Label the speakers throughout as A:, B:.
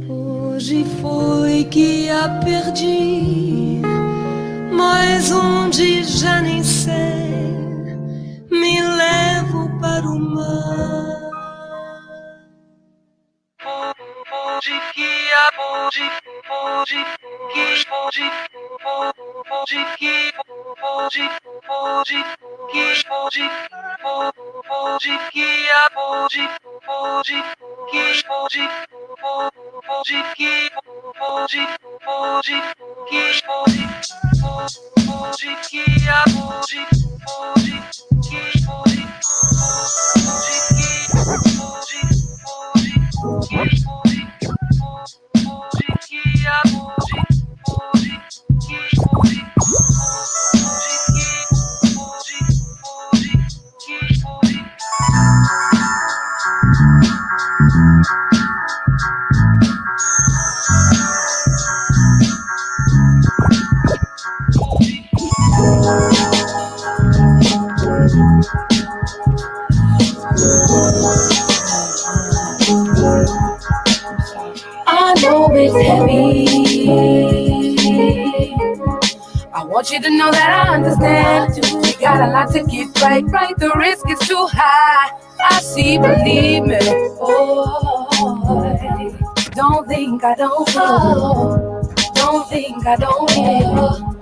A: Hoje foi que a perdi, mas onde já nem sei, me levo para o mar. Hoje que a I know it's heavy. I want you to know that I understand. We got a lot to get right. The risk is too high. I see, believe me. Oh, don't think I don't know. Don't think I don't know.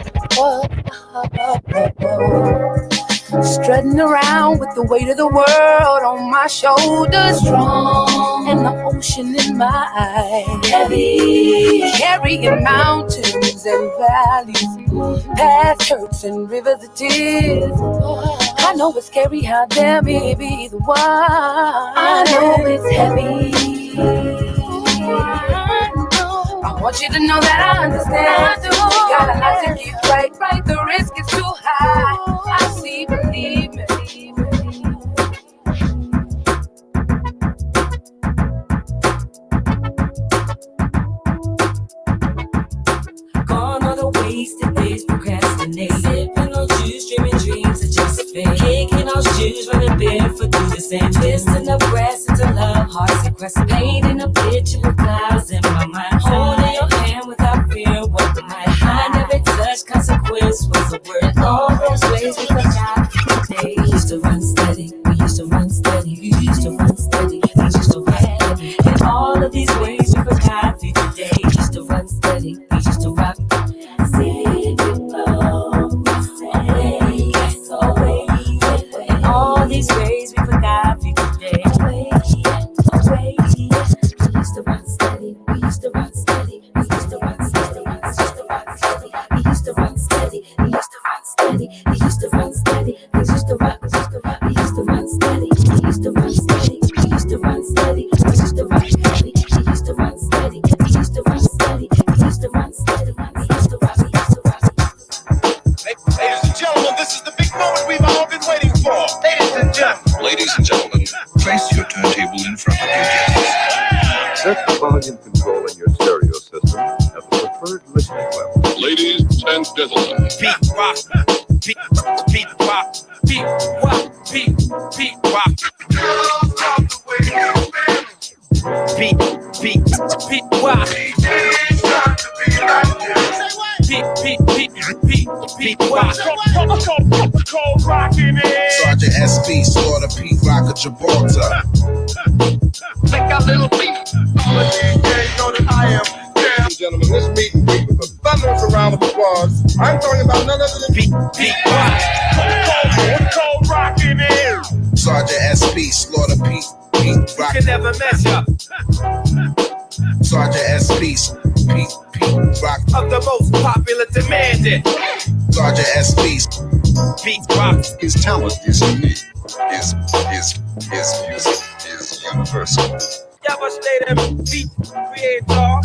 A: Strutting around with the weight of the world on my shoulders, strong, and the ocean in my eyes, heavy, carrying mountains and valleys, past hurts and rivers of tears. I know it's scary, how dare me be the one. I know it's heavy. I want you to know that I understand. We got a lot to get right. The risk is too high. I see, believe me.
B: Gone are the wasted days, procrastinating, sipping on juice, dreaming dreams that just fade. Kicking off shoes, running barefoot through the sand, twisting up grass into love, hearts and crest, painting a picture with clouds in my mind. Holding your hand without fear, what the might behind every touch, consequence was the word. All those ways we forgot today. We used to run steady, we used to run steady, we used to run steady, we used to run heavy. And all of these ways we forgot today. We used to run steady, we used to rock. See it go, say yes, away. And all these ways we forgot today. Away, away. We used to run steady, we used to run steady, we used to run steady, we used to run steady, we used to run steady, we used to run steady, we used to run steady, we used to rock, we used to run steady, we used to run steady, we used to run steady, we used to run steady, we used to run steady, we used to run steady, we used to run steady, we used to rock, we used to rock.
C: Ladies and gentlemen, this is the big moment we've all been waiting for.
D: Ladies and gentlemen, place your turntable in front of you.
E: Set the volume control in your stereo system at the preferred listening level.
D: Ladies and gentlemen,
C: Beat rock, beat rock, beat rock, beat rock. Girls love the way you feel. Beat rock. It's got to be like this. Beat rock. Cold rockin' it.
F: Sergeant SP, Slaughter P, Rock of Gibraltar.
C: Make a little beat. All of these days know that I am.
E: Ladies and gentlemen, this meet and greet with a thunderous round of applause. I'm talking about none other than
C: Beat rock. Cold rockin' it.
F: Sergeant SP, Slaughter P, Rock.
C: Can never measure
F: Sergeant SP, P, Rock.
C: of the most popular demanded.
F: Sergeant SP,
C: Beat rock.
E: his talent is unique. His music is universal.
C: Devastator beat creator.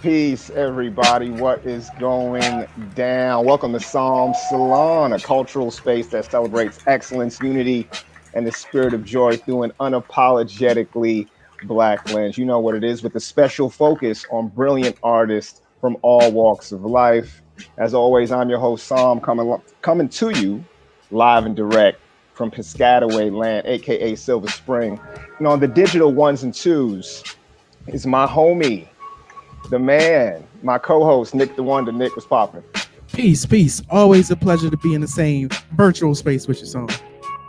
G: Peace, everybody. What is going down? Welcome to Psalm Salons, a cultural space that celebrates excellence, unity, and the spirit of joy through an unapologetically Black lens. You know what it is, with a special focus on brilliant artists from all walks of life. As always, I'm your host, Psalm, coming to you live and direct from Piscataway land, aka Silver Spring. And on the digital ones and twos is my homie, the man, my co-host, Nick the Wonder. Nick, what's popping?
H: Peace. Always a pleasure to be in the same virtual space with you, Psalm.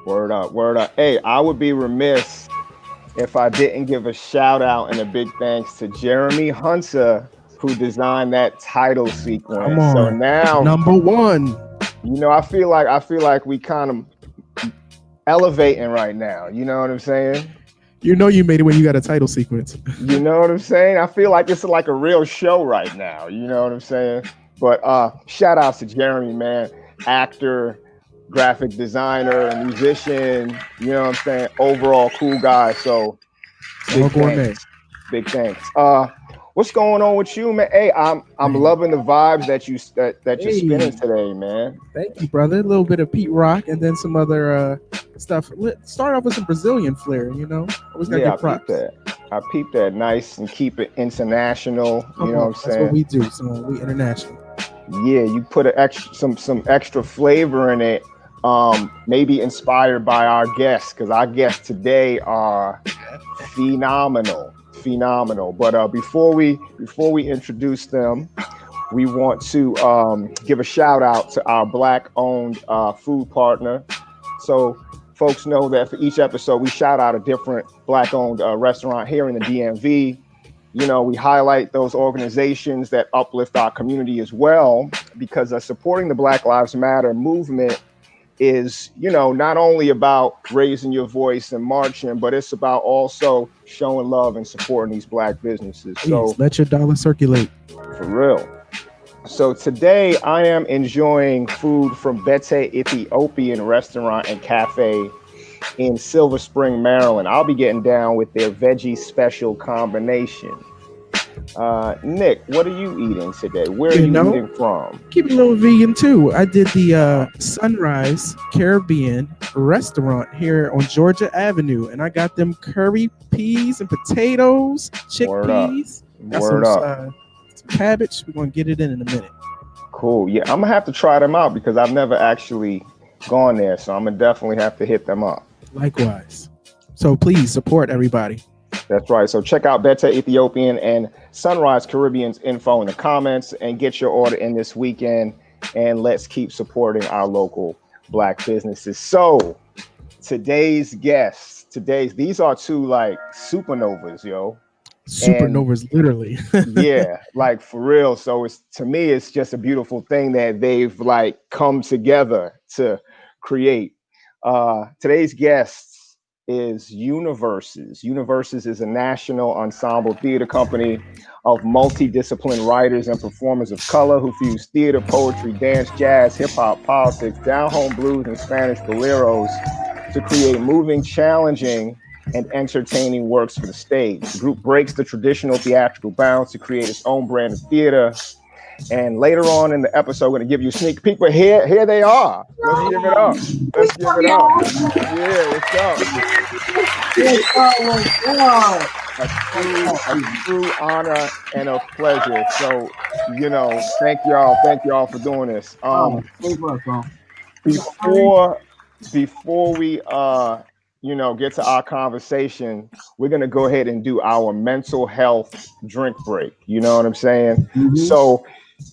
G: Word up. Hey, I would be remiss if I didn't give a shout out and a big thanks to Jeremy Hunter, who designed that title sequence.
H: Come on.
G: So now,
H: number one.
G: You know, I feel like we kind of elevating right now. You know what I'm saying?
H: You know you made it when you got a title sequence.
G: You know what I'm saying? I feel like it's like a real show right now. You know what I'm saying? But shout outs to Jeremy, man. Actor, graphic designer, musician, you know what I'm saying? Overall cool guy. So big thanks. What's going on with you, man? Hey, I'm loving the vibes that you're spinning today, man.
H: Thank you, brother. A little bit of Pete Rock and then some other stuff. Start off with some Brazilian flair, you know. Always gotta get props.
G: I peeped that. Nice and keep it international. You know what I'm saying?
H: That's what we do. So we international.
G: Yeah, you put some extra flavor in it. Maybe inspired by our guests, because our guests today are phenomenal. But before we introduce them, we want to give a shout out to our Black-owned food partner. So folks know that for each episode, we shout out a different Black-owned restaurant here in the DMV. You know, we highlight those organizations that uplift our community as well, because supporting the Black Lives Matter movement is, you know, not only about raising your voice and marching, but it's about also showing love and supporting these Black businesses.
H: Please,
G: so
H: let your dollar circulate.
G: For real. So today I am enjoying food from Bete Ethiopian Restaurant and Cafe in Silver Spring, Maryland. I'll be getting down with their veggie special combination. Nick, what are you eating today? Where are you eating from?
H: Keep it a little vegan too. I did the Sunrise Caribbean restaurant here on Georgia Avenue, and I got them curry peas and potatoes, chickpeas.
G: Word up.
H: Some cabbage. We're gonna get it in a minute.
G: Cool. Yeah, I'm gonna have to try them out because I've never actually gone there, so I'm gonna definitely have to hit them up.
H: Likewise. So please support everybody.
G: That's right. So check out Beta Ethiopian and Sunrise Caribbean's info in the comments and get your order in this weekend. And let's keep supporting our local Black businesses. So today's guests, these are two like supernovas, yo.
H: Supernovas, literally.
G: Yeah, like for real. So to me, it's just a beautiful thing that they've like come together to create. Today's guests is Universes. Universes is a national ensemble theater company of multidisciplinary writers and performers of color who fuse theater, poetry, dance, jazz, hip hop, politics, down-home blues, and Spanish boleros to create moving, challenging, and entertaining works for the stage. The group breaks the traditional theatrical bounds to create its own brand of theater. And later on in the episode, we're going to give you a sneak peek, but here they are. Let's give it up. Let's give it up. Yeah, what's up? A true honor and a pleasure. So, thank y'all for doing this. Before we get to our conversation, we're going to go ahead and do our mental health drink break. You know what I'm saying? Mm-hmm. So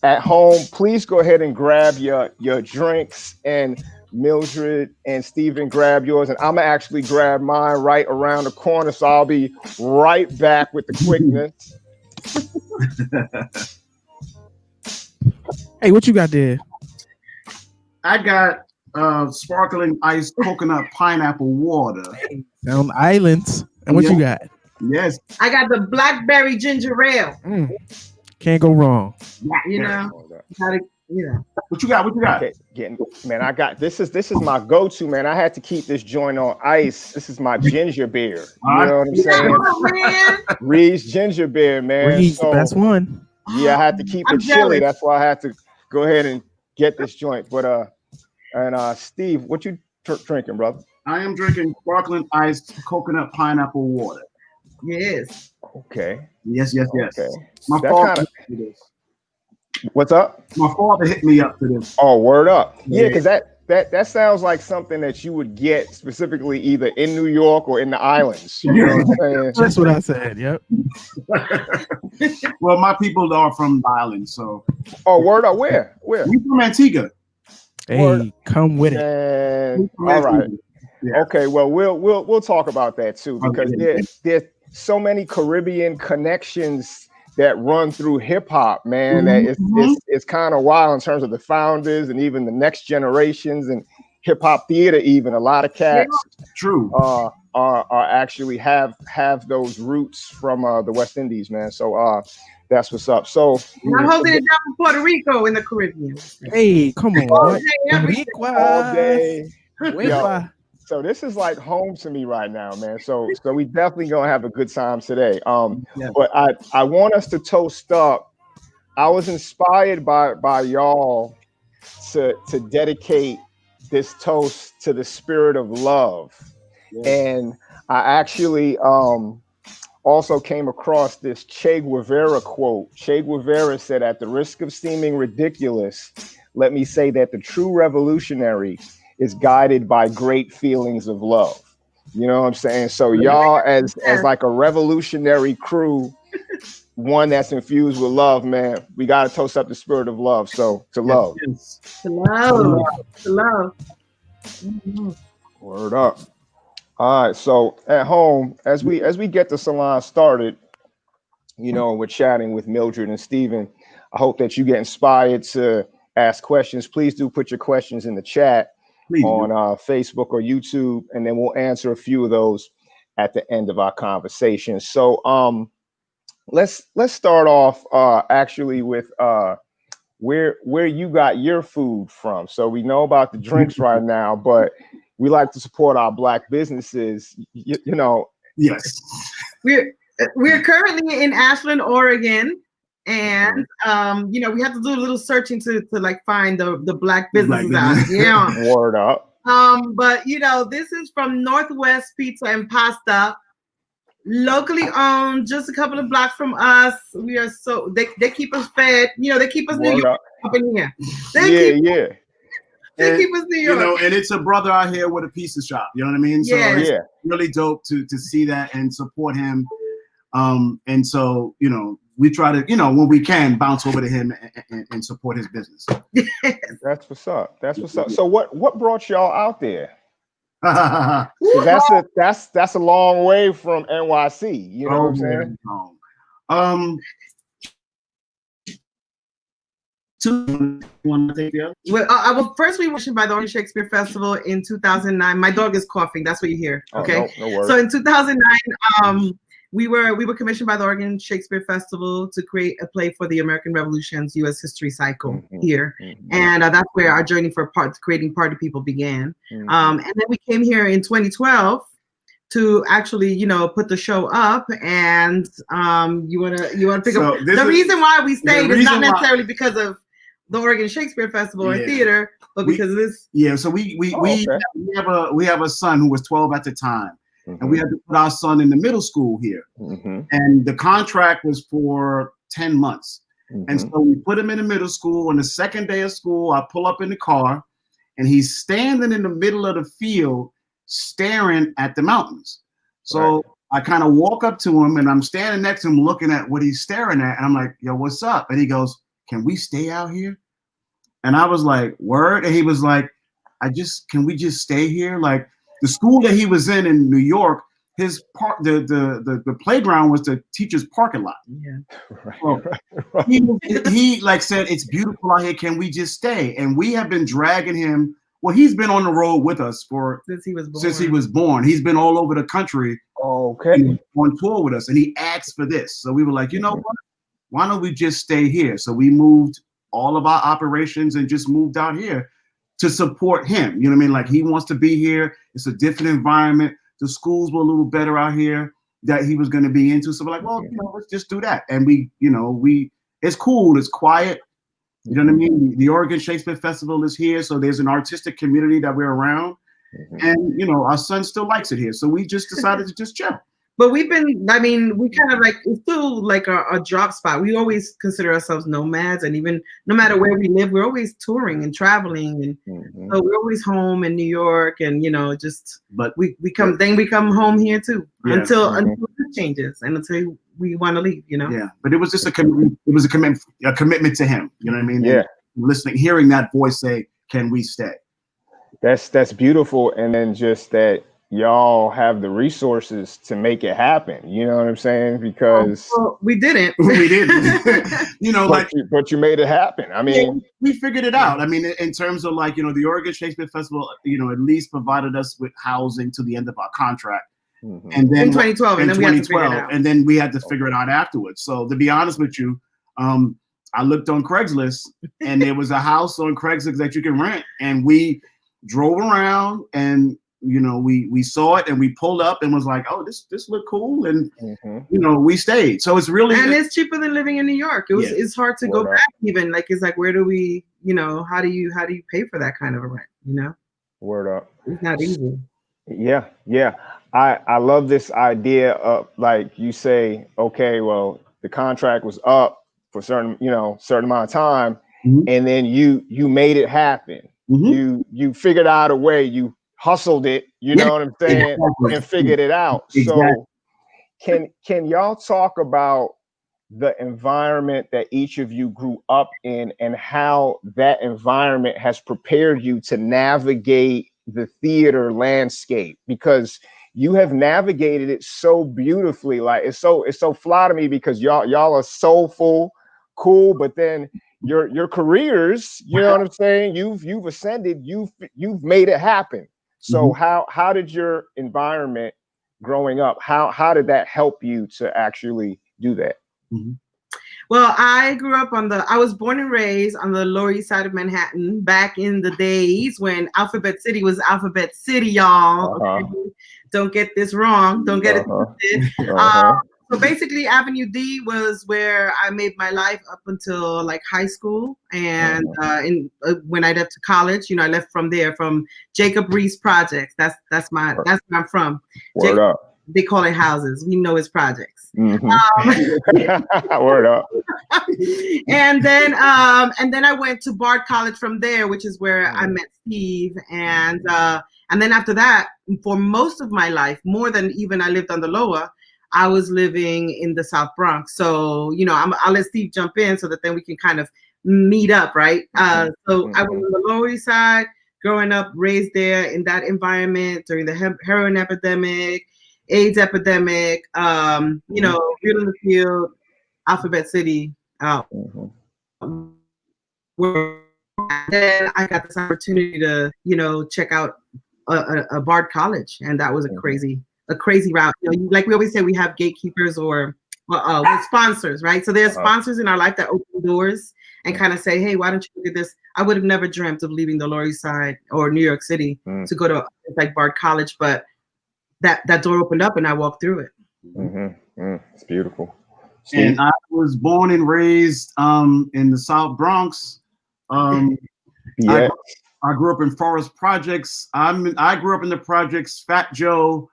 G: at home, please go ahead and grab your drinks, and Mildred and Steven, grab yours, and I'm gonna actually grab mine right around the corner, so I'll be right back with the quickness.
H: Hey, what you got there?
I: I got sparkling ice coconut pineapple water.
H: Sound Islands. And what you got?
I: Yes.
J: I got the blackberry ginger ale.
H: Can't go wrong.
J: Yeah, What
I: you got?
G: Okay, man, I got this is my go-to, man. I had to keep this joint on ice. This is my ginger beer. You know what I'm saying? Ruiz ginger beer, man.
H: Ruiz, the best one.
G: Yeah, I had to keep it chilly. That's why I had to go ahead and get this joint. But Steve, what you drinking, brother?
I: I am drinking sparkling ice coconut pineapple water.
J: Yes.
G: Okay.
I: Yes.
G: Okay.
I: My father hit me this.
G: What's up?
I: My father hit me up to this.
G: Oh, word up. Yeah, because that sounds like something that you would get specifically either in New York or in the islands. You know what I'm saying?
H: That's what I said. Yep.
I: Well, my people are from the island, so.
G: Oh, word up. Where?
I: We from Antigua.
H: Hey, come with it.
G: All right. Yeah. Okay. Well, we'll talk about that too, because there's so many Caribbean connections that run through hip hop, man. That it's kind of wild in terms of the founders and even the next generations and hip hop theater. Even a lot of cats, are actually have those roots from the West Indies, man. So that's what's up. So
J: I'm holding it down from Puerto Rico in the Caribbean.
H: Hey, come on,
J: all day.
G: So this is like home to me right now, man. So we definitely gonna have a good time today. But I want us to toast up. I was inspired by y'all to dedicate this toast to the spirit of love. And I actually also came across this Che Guevara quote. Che Guevara said, "At the risk of seeming ridiculous, let me say that the true revolutionary is guided by great feelings of love." You know what I'm saying? So y'all as like a revolutionary crew, one that's infused with love, man, we got to toast up the spirit of love. So to love.
J: To love.
G: Word up. All right. So at home, as we get the salon started, we're chatting with Mildred and Steven. I hope that you get inspired to ask questions. Please do put your questions in the chat. On Facebook or YouTube, and then we'll answer a few of those at the end of our conversation. So let's start off actually with where you got your food from. So we know about the drinks right now, but we like to support our Black businesses.
I: Yes.
J: We're currently in Ashland, Oregon. And we have to do a little searching to like find the Black businesses out. Yeah.
G: Word up.
J: But this is from Northwest Pizza and Pasta, locally owned, just a couple of blocks from us. We are they keep us fed. They keep us New York up in here. They keep us New York.
I: And it's a brother out here with a pizza shop. You know what I mean? So it's really dope to see that and support him. And so, we try to, when we can, bounce over to him and support his business.
G: That's what's up. That's what's up. So what brought y'all out there? That's a long way from NYC. You know what I'm saying?
J: Well, first we were by the Orange Shakespeare Festival in 2009. My dog is coughing. That's what you hear. Okay.
G: No worries.
J: So in 2009, we were commissioned by the Oregon Shakespeare Festival to create a play for the American Revolution's U.S. history cycle here, and that's where our journey for creating Party People began. And then we came here in 2012 to actually, put the show up. And you wanna pick up the reason why we stayed is not necessarily because of the Oregon Shakespeare Festival or theater, but because of this.
I: Yeah. So we have a son who was 12 at the time. And we had to put our son in the middle school here. And the contract was for 10 months. And so we put him in the middle school. On the second day of school, I pull up in the car and he's standing in the middle of the field staring at the mountains. So I kind of walk up to him and I'm standing next to him looking at what he's staring at. And I'm like, yo, what's up? And he goes, can we stay out here? And I was like, word? And he was like, can we just stay here? Like, the school that he was in New York, his the playground was the teacher's parking lot. He like said, it's beautiful out here. Can we just stay? And we have been dragging him. Well, he's been on the road with us since he was born. He's been all over the country. On tour with us, and he asked for this. So we were like, you know what? Why don't we just stay here? So we moved all of our operations and just moved out here to support him. You know what I mean? Like, he wants to be here. It's a different environment. The schools were a little better out here that he was going to be into. So we're like, well, let's just do that. And it's cool. It's quiet. You know what I mean? The Oregon Shakespeare Festival is here. So there's an artistic community that we're around. And, our son still likes it here. So we just decided to just chill.
J: But we kind of like, it's still like a drop spot. We always consider ourselves nomads, and even no matter where we live, we're always touring and traveling, and so we're always home in New York, and but we come home here too until it changes and until we want to leave.
I: Yeah, but it was just a commitment. It was a commitment to him. You know what I mean?
G: Yeah,
I: listening, hearing that voice say, "Can we stay?"
G: That's beautiful, and then just that y'all have the resources to make it happen. You know what I'm saying? Because
J: we didn't.
I: We didn't.
G: But you made it happen. I mean,
I: we figured it out. I mean, in terms of like, the Oregon Shakespeare Festival, at least provided us with housing to the end of our contract. And then
J: in 2012, and then we had to figure it out.
I: And then we had to figure it out afterwards. So to be honest with you, I looked on Craigslist and there was a house on Craigslist that you can rent, and we drove around and we saw it and we pulled up and was like, oh, this looked cool, and we stayed. So it's really,
J: and it's cheaper than living in New York. It's hard to go back even. Like, it's like, where do we, how do you pay for that kind of a rent?
G: Word up.
J: It's not easy.
G: Yeah. I love this idea of, like, you say, okay, well, the contract was up for certain amount of time, and then you made it happen. You figured out a way. You hustled it, you know what I'm saying, and figured it out. So can y'all talk about the environment that each of you grew up in and how that environment has prepared you to navigate the theater landscape? Because you have navigated it so beautifully. Like, it's so fly to me, because y'all are soulful, cool, but then your careers, you know what I'm saying, you've ascended, you've made it happen. So how did your environment growing up, how did that help you to actually do that?
J: Well, I grew up I was born and raised on the Lower East Side of Manhattan back in the days when Alphabet City was Alphabet City, y'all. Okay? Don't get this wrong. Don't get it twisted. So basically, Avenue D was where I made my life up until like high school, and when I left to college, I left from there, from Jacob Reese Projects. That's where I'm from.
G: Word up.
J: They call it houses. We know it's projects.
G: Word up.
J: And then I went to Bard College from there, which is where I met Steve, and then after that, for most of my life, more than even I lived on the Lower, I was living in the South Bronx. So, you know, I'll let Steve jump in so that then we can kind of meet up, right? So I was on the Lower East Side, growing up, raised there in that environment during the heroin epidemic, AIDS epidemic, you know, Field in the Field, Alphabet City, where then I got this opportunity to, you know, check out a Bard College, and that was a crazy route. You know, like we always say, we have gatekeepers or with sponsors, right? So there's sponsors in our life that open doors and kind of say, hey, why don't you look at this? I would have never dreamt of leaving the Lower East Side or New York City to go to like Bard College, but that door opened up and I walked through it.
G: It's beautiful.
I: Steve? And I was born and raised in the South Bronx. I grew up in Forest Projects. I grew up in the projects. Fat Joe,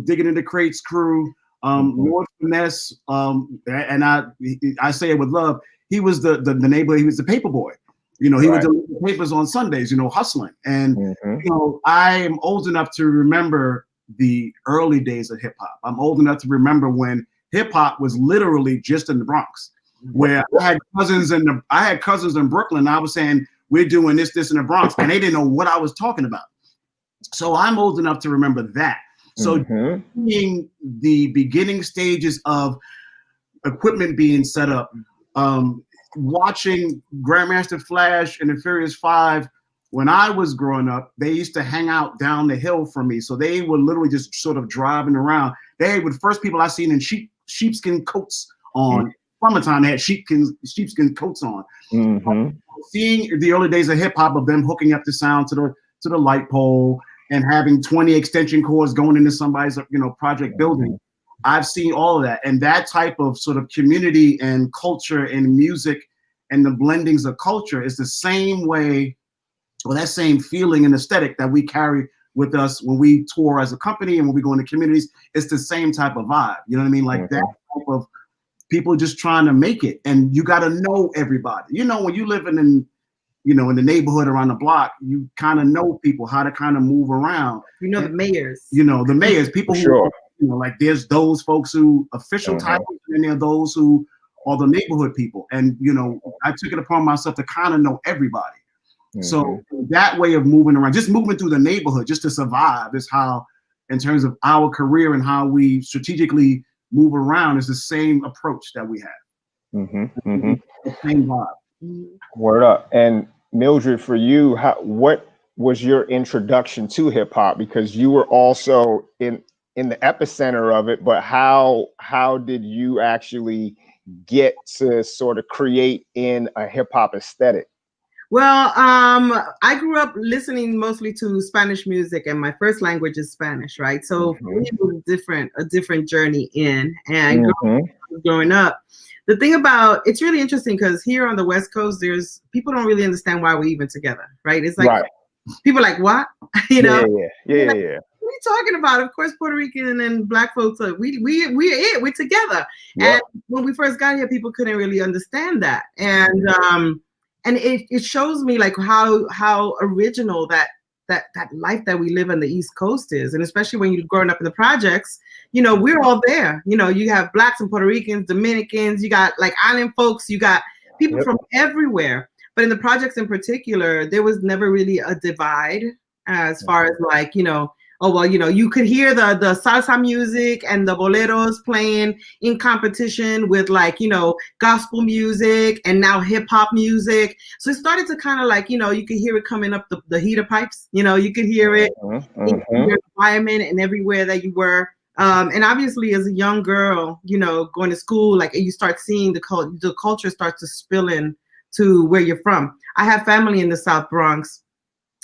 I: Digging in the Crates crew, Lord Finesse, and I say it with love. He was the neighbor. He was the paper boy. You know, he would deliver papers on Sundays. You know, hustling. And you know, I am old enough to remember the early days of hip hop. I'm old enough to remember when hip hop was literally just in the Bronx, where I had cousins in Brooklyn. I was saying, we're doing this in the Bronx, and they didn't know what I was talking about. So I'm old enough to remember that. So seeing the beginning stages of equipment being set up, watching Grandmaster Flash and the Furious Five, when I was growing up, they used to hang out down the hill from me. So they were literally just sort of driving around. They were the first people I seen in sheepskin coats on. Summertime, they had sheepskin coats on. Seeing the early days of hip hop, of them hooking up the sound to the light pole and having 20 extension cords going into somebody's project building, I've seen all of that, and that type of sort of community and culture and music and the blendings of culture is the same way, or that same feeling and aesthetic that we carry with us when we tour as a company and when we go into communities. It's the same type of vibe. You know what I mean? Like that type of people just trying to make it, and you got to know everybody. You know, when you living in the neighborhood around the block, you kind of know people, how to kind of move around.
J: You know, the mayors.
I: You know, the mayors, people who, you know, like there's those folks who official titles, and there are those who are the neighborhood people. And, you know, I took it upon myself to kind of know everybody. So that way of moving around, just moving through the neighborhood, just to survive, is how, in terms of our career and how we strategically move around, is the same approach that we have. The same vibe.
G: Word up. And Mildred, for you, what was your introduction to hip hop? Because you were also in the epicenter of it, but how did you actually get to sort of create in a hip hop aesthetic?
J: Well, I grew up listening mostly to Spanish music, and my first language is Spanish, right? So for me, it was a different journey in. And growing up, the thing about, it's really interesting because here on the West Coast, people don't really understand why we're even together, right? It's like people are like, what? You know?
G: Yeah.
J: What are you talking about? Of course, Puerto Rican and Black folks, we're together. And when we first got here, people couldn't really understand that. And it shows me like how original that life that we live on the East Coast is. And especially when you're growing up in the projects, you know, we're all there. You know, you have Blacks and Puerto Ricans, Dominicans, you got like island folks, you got people from everywhere. But in the projects in particular, there was never really a divide as far as like, you know, oh, well, you know, you could hear the salsa music and the boleros playing in competition with like, you know, gospel music and now hip hop music. So it started to kind of like, you know, you could hear it coming up the heater pipes, you know, you could hear it in your environment and everywhere that you were. And obviously as a young girl, you know, going to school, like you start seeing the culture starts to spill in to where you're from. I have family in the South Bronx.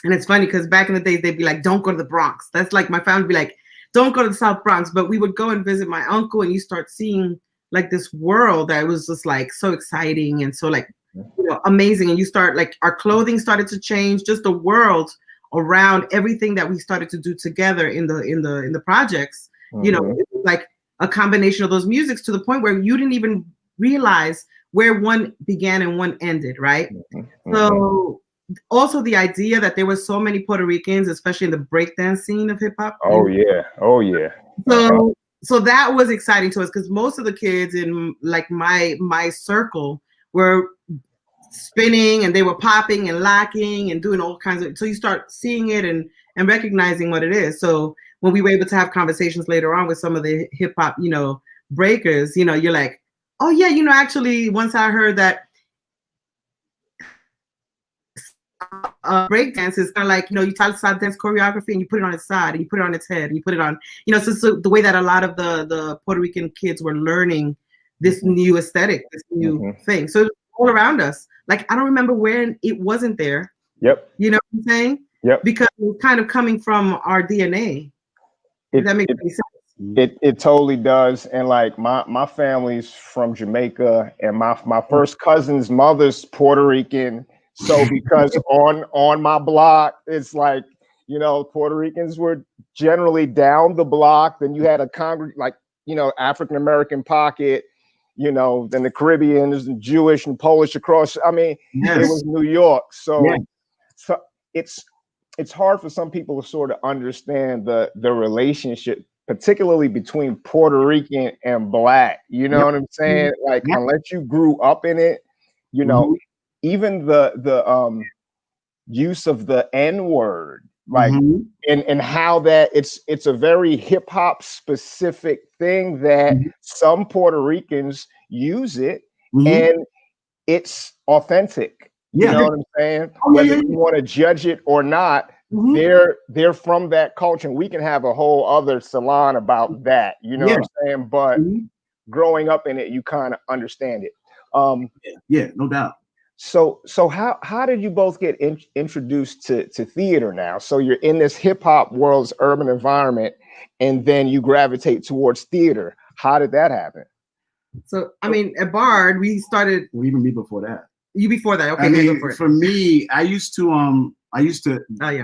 J: And it's funny because back in the days, they'd be like, don't go to the Bronx. That's like my family would be like, don't go to the South Bronx. But we would go and visit my uncle, and you start seeing like this world that was just like so exciting and so like, you know, amazing. And you start like our clothing started to change, just the world around everything that we started to do together in the projects. You know, it was like a combination of those musics to the point where you didn't even realize where one began and one ended, right? So also the idea that there were so many Puerto Ricans, especially in the breakdance scene of hip hop.
G: Oh yeah.
J: So so that was exciting to us because most of the kids in like my circle were spinning and they were popping and locking and doing all kinds of, so you start seeing it and recognizing what it is. So when we were able to have conversations later on with some of the hip hop, you know, breakers, you know, you're like, oh yeah, you know, actually once I heard that break dance is kind of like, you know, you tell side dance choreography and you put it on its side and you put it on its head and you put it on, you know, so the way that a lot of the Puerto Rican kids were learning this new aesthetic, this new thing. So it's all around us. Like, I don't remember when it wasn't there.
G: Yep.
J: You know what I'm saying?
G: Yep.
J: Because it's kind of coming from our DNA. Does that make any sense?
G: It totally does. And like my family's from Jamaica and my first cousin's mother's Puerto Rican. So because on my block, it's like, you know, Puerto Ricans were generally down the block. Then you had a like, you know, African-American pocket, you know, then the Caribbean is Jewish and Polish across. I mean, It was New York. So, so it's hard for some people to sort of understand the relationship, particularly between Puerto Rican and Black. You know what I'm saying? Like, unless you grew up in it, you know, even the use of the N-word, like, and how that it's a very hip hop specific thing that some Puerto Ricans use it, and it's authentic. You know what I'm saying? Whether you want to judge it or not, they're from that culture. And we can have a whole other salon about that. You know what I'm saying? But growing up in it, you kind of understand it.
I: No doubt.
G: So how did you both get introduced to theater now? So you're in this hip hop world's urban environment, and then you gravitate towards theater. How did that happen?
J: So I mean, at Bard, we started.
I: Well, even me before that.
J: You before that? Okay,
I: I mean,
J: go for it.
I: For me, I used to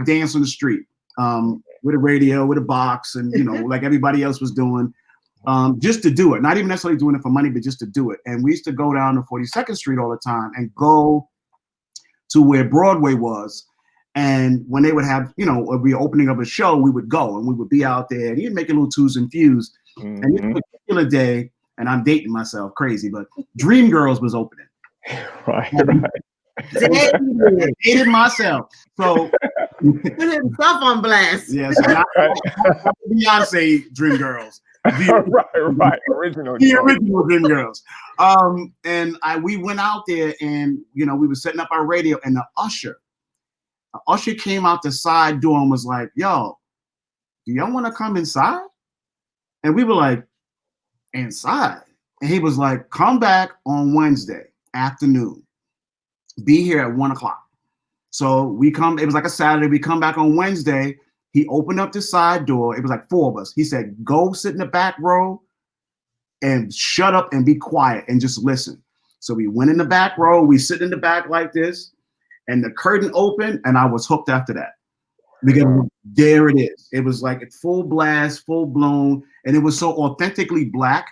I: dance on the street with a radio, with a box, and you know, like everybody else was doing. Just to do it, not even necessarily doing it for money, but just to do it. And we used to go down to 42nd Street all the time and go to where Broadway was. And when they would have, you know, be opening of a show, we would go and we would be out there and he'd make a little twos and fews. And this particular day, and I'm dating myself crazy, but Dreamgirls was opening.
G: Right.
I: Dated myself. So
J: putting stuff on blast.
I: Yes, Beyonce Dreamgirls.
G: Right. Original
I: Dreamgirls. And we went out there and, you know, we were setting up our radio and the usher came out the side door and was like, yo, do y'all want to come inside? And we were like, inside? And he was like, come back on Wednesday afternoon. Be here at 1:00. So we come, it was like a Saturday. We come back on Wednesday. He opened up the side door. It was like 4 of us. He said, go sit in the back row and shut up and be quiet and just listen. So we went in the back row. We sit in the back like this and the curtain opened and I was hooked after that. Because there it is. It was like full blast, full blown. And it was so authentically Black.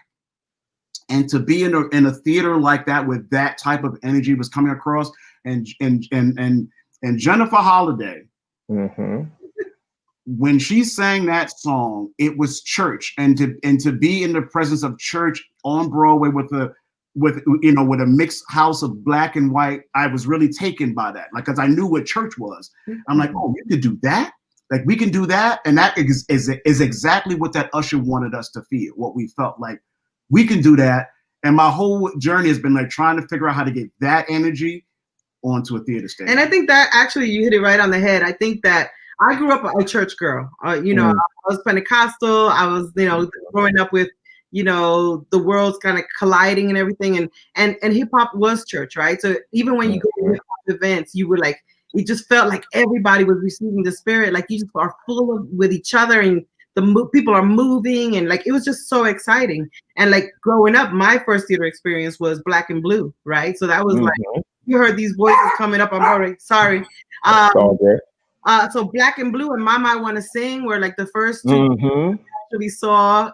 I: And to be in a theater like that with that type of energy was coming across. And Jennifer Holliday, when she sang that song, it was church, and to be in the presence of church on Broadway with a mixed house of Black and white, I was really taken by that. Like, because I knew what church was. I'm like, oh, you could do that. Like, we can do that, and that is exactly what that usher wanted us to feel. What we felt like we can do that, and my whole journey has been like trying to figure out how to get that energy onto a theater stage.
J: And I think that actually you hit it right on the head. I think that I grew up a church girl. You know, I was Pentecostal. I was, you know, growing up with, you know, the world's kind of colliding and everything. And hip hop was church, right? So even when you go to hip hop events, you were like, it just felt like everybody was receiving the spirit. Like you just are full with each other and people are moving. And like, it was just so exciting. And like growing up, my first theater experience was Black and Blue, right? So that was like, you heard these voices coming up. I'm already sorry. So Black and Blue and Mama I Want to Sing were like the first two I actually saw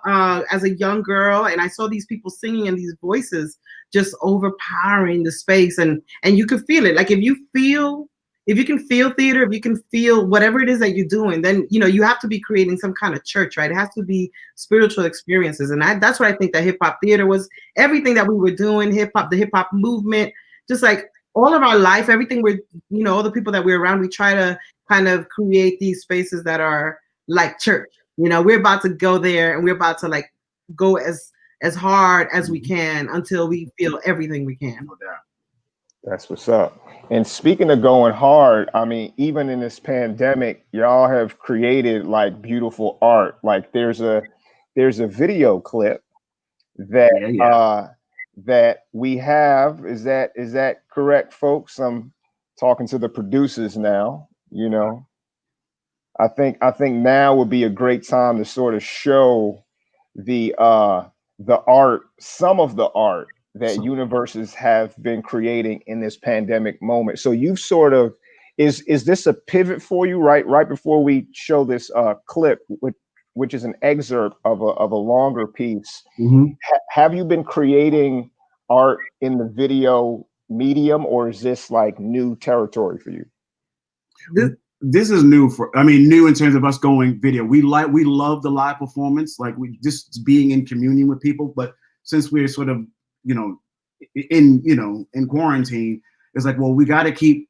J: as a young girl, and I saw these people singing and these voices just overpowering the space, and you could feel it. Like if you feel if you can feel theater, if you can feel whatever it is that you're doing, then, you know, you have to be creating some kind of church, right? It has to be spiritual experiences. And that's what I think that hip hop theater was. Everything that we were doing, the hip hop movement, just like all of our life, everything we're, you know, all the people that we're around, we try to kind of create these spaces that are like church. You know, we're about to go there and we're about to like go as hard as we can until we feel everything we can.
G: That's what's up. And speaking of going hard, I mean, even in this pandemic, y'all have created like beautiful art. Like there's a video clip that that we have. Is that correct, folks? I'm talking to the producers now, you know. I think now would be a great time to sort of show the art, some of the art that universes have been creating in this pandemic moment. So you've sort of, is this a pivot for you, right before we show this clip, which is an excerpt of a longer piece? Have you been creating art in the video medium, or is this like new territory for you?
I: This is new new in terms of us going video. We love the live performance, like we just being in communion with people. But since we're sort of, you know, in quarantine, it's like, well, we got to keep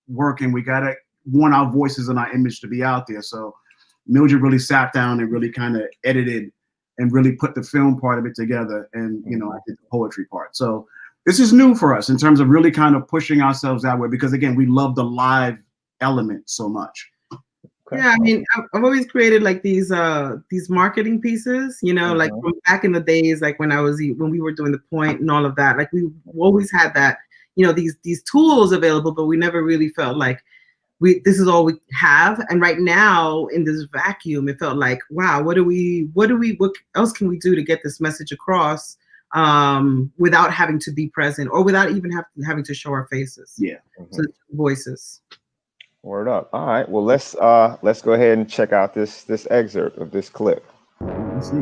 I: working. We got to want our voices and our image to be out there. So Mildred really sat down and really kind of edited and really put the film part of it together. And, you know, I did the poetry part. So this is new for us in terms of really kind of pushing ourselves that way, because again, we love the live element so much.
J: Yeah, I mean, I've always created like these marketing pieces, you know, like from back in the days, like when we were doing The Point and all of that. Like we always had that, you know, these tools available, but we never really felt like this is all we have. And right now in this vacuum, it felt like, wow, what else can we do to get this message across without having to be present or without even having to show our faces?
I: Yeah.
J: So voices.
G: Word up. All right. Well, let's go ahead and check out this excerpt of this clip.
I: Let's see.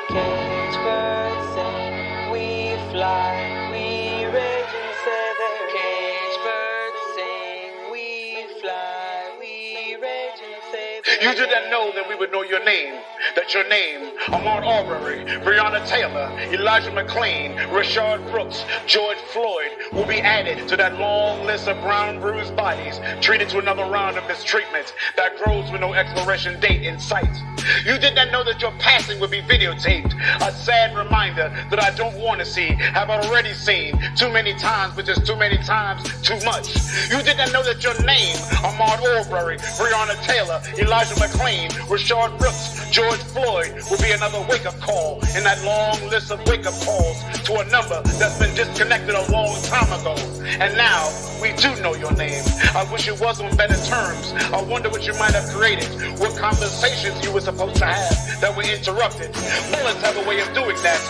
K: Cage birds sing, we fly, we rage in seven. Cage birds sing, we fly, we rage in seven.
L: You didn't know that we would know your name, that your name, Ahmaud Arbery, Breonna Taylor, Elijah McClain, Rashard Brooks, George Floyd, will be added to that long list of brown bruised bodies treated to another round of mistreatment that grows with no expiration date in sight. You did not know that your passing would be videotaped, a sad reminder that I don't want to see, have already seen too many times, but just too many times too much. You did not know that your name, Ahmaud Arbery, Breonna Taylor, Elijah McClain, Rashard Brooks, George Floyd, will be another wake-up call in that long list of wake-up calls to a number that's been disconnected a long time ago. And now we do know your name. I wish it was on better terms. I wonder what you might have created, what conversations you were supposed to have that were interrupted. Bullets have a way of doing that.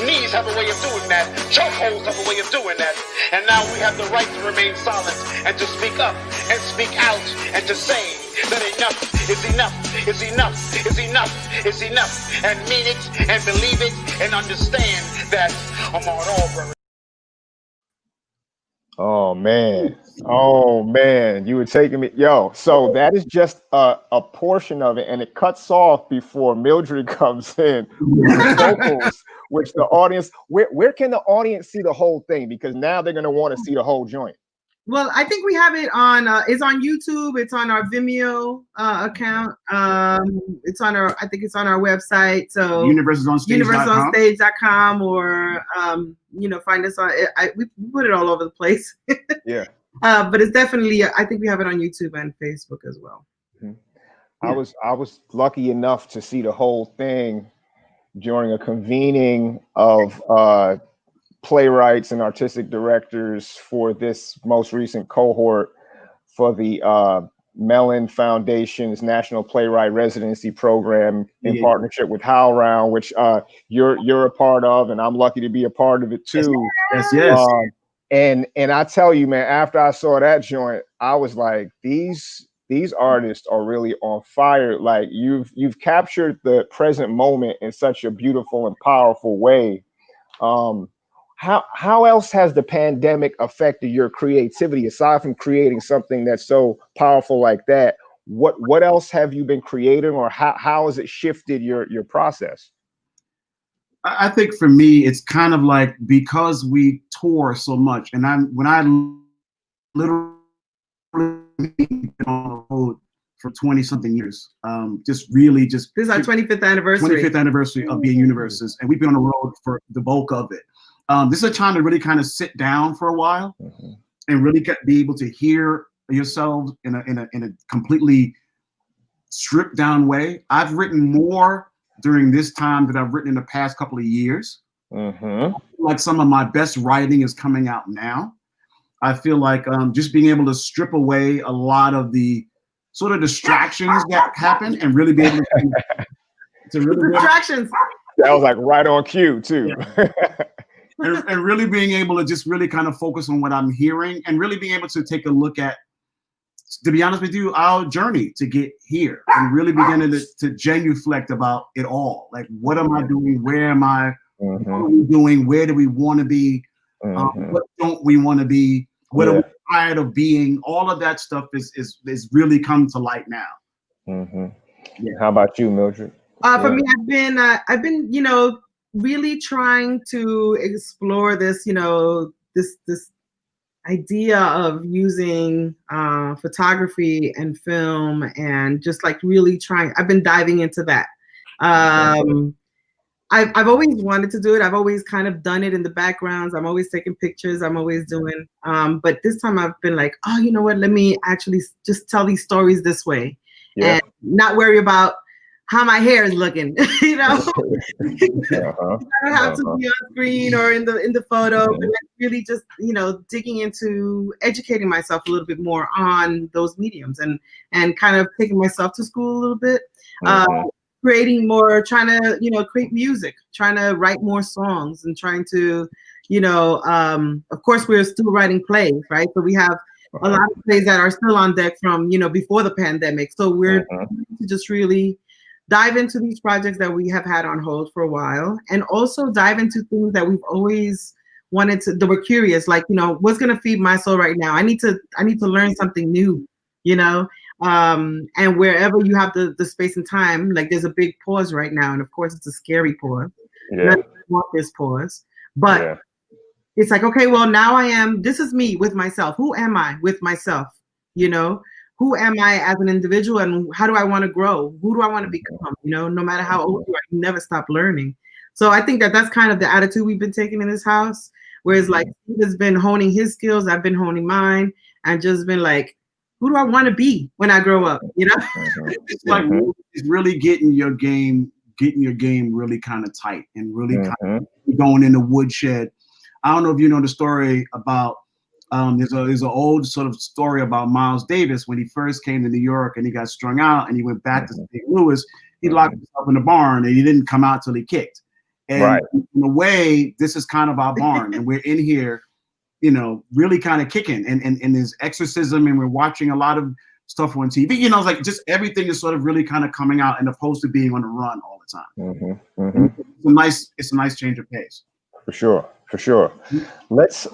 L: Knees have a way of doing that. Chokeholds have a way of doing that. And now we have the right to remain silent and to speak up and speak out and to say that enough is enough, is enough, is enough, is enough, and mean it and believe it and understand that Ahmaud Arbery.
G: Oh man, you were taking me, so that is just a portion of it, and it cuts off before Mildred comes in with vocals, which the audience, where can the audience see the whole thing? Because now they're going to want to see the whole joint.
J: Well, I think we have it on, it's on YouTube, it's on our Vimeo account, it's on I think it's on our website, so universonsonstage.com, or, you know, find us on, we put it all over the place.
G: Yeah.
J: But it's definitely, I think we have it on YouTube and Facebook as well.
G: I was lucky enough to see the whole thing during a convening of playwrights and artistic directors for this most recent cohort for the Mellon Foundation's National Playwright Residency Program in partnership with HowlRound, which you're a part of, and I'm lucky to be a part of it too.
I: Yes.
G: And I tell you, man, after I saw that joint, I was like, these artists are really on fire. Like you've captured the present moment in such a beautiful and powerful way. How else has the pandemic affected your creativity aside from creating something that's so powerful like that? What else have you been creating, or how has it shifted your process?
I: I think for me, it's kind of like, because we tour so much, and when I literally been on the road for 20 something years, this is our
J: 25th anniversary.
I: 25th anniversary of being Universes, and we've been on the road for the bulk of it. This is a time to really kind of sit down for a while and really be able to hear yourselves in a completely stripped down way. I've written more during this time than I've written in the past couple of years. Like some of my best writing is coming out now. I feel like just being able to strip away a lot of the sort of distractions that happen and really be able to really
J: distractions.
G: That was like right on cue too.
I: Yeah. and really being able to just really kind of focus on what I'm hearing, and really being able to take a look at, to be honest with you, our journey to get here, and really beginning to genuflect about it all. Like, what am I doing? Where am I? What are we doing? Where do we want to be? What don't we want to be? What are we tired of being? All of that stuff is really come to light now.
G: How about you, Mildred?
J: For me, I've been, really trying to explore this, this idea of using photography and film, and just like really trying. I've been diving into that. I've always wanted to do it. I've always kind of done it in the backgrounds. I'm always taking pictures. I'm always doing. But this time I've been like, oh, you know what? Let me actually just tell these stories this way, and not worry about how my hair is looking. You know, I don't have to be on screen or in the photo, but really just digging into educating myself a little bit more on those mediums, and kind of taking myself to school a little bit. Creating more, trying to, create music, trying to write more songs, and trying to, of course, we're still writing plays, right? So we have a lot of plays that are still on deck from, before the pandemic. So we're to just really dive into these projects that we have had on hold for a while, and also dive into things that we've always wanted to, that we're curious, like, what's going to feed my soul right now? I need to learn something new, and wherever you have the space and time, like there's a big pause right now. And of course it's a scary pause. I want this pause, but it's like, okay, well, now this is me with myself. Who am I with myself? Who am I as an individual, and how do I want to grow? Who do I want to become? No matter how old you are, you never stop learning. So I think that's kind of the attitude we've been taking in this house, whereas like Steve has been honing his skills, I've been honing mine, and just been like, who do I want to be when I grow up?
I: It's like it's really getting your game really kind of tight, and really kind of going in the woodshed. I don't know if you know the story about there's an old sort of story about Miles Davis when he first came to New York and he got strung out and he went back to St. Louis. He locked himself in the barn and he didn't come out till he kicked. And in a way, this is kind of our barn, and we're in here, really kind of kicking, and there's exorcism, and we're watching a lot of stuff on TV. It's like just everything is sort of really kind of coming out, and opposed to being on the run all the time. It's a nice change of pace.
G: For sure. Let's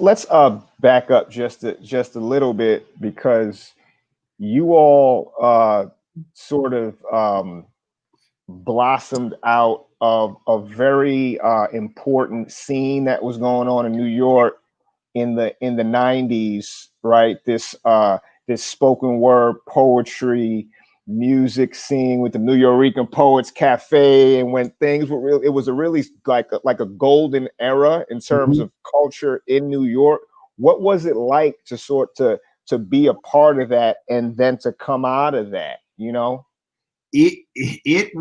G: back up just a little bit, because you all sort of blossomed out of a very important scene that was going on in New York in the 90s, right? This spoken word poetry music scene with the New Yorican Poets Cafe, and when things were real, it was a really like a golden era in terms of culture in New York. What was it like to be a part of that, and then to come out of that?
I: It's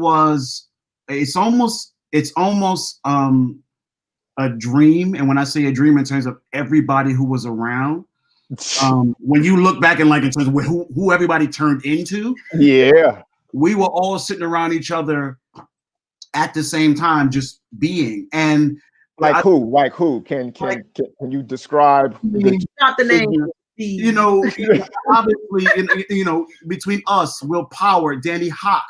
I: almost a dream. And when I say a dream, in terms of everybody who was around, when you look back in terms of who everybody turned into, we were all sitting around each other at the same time, just being. And
G: Like who? Can you describe
J: Not the name.
I: You know, obviously, you know, between us, Will Power, Danny Hawk,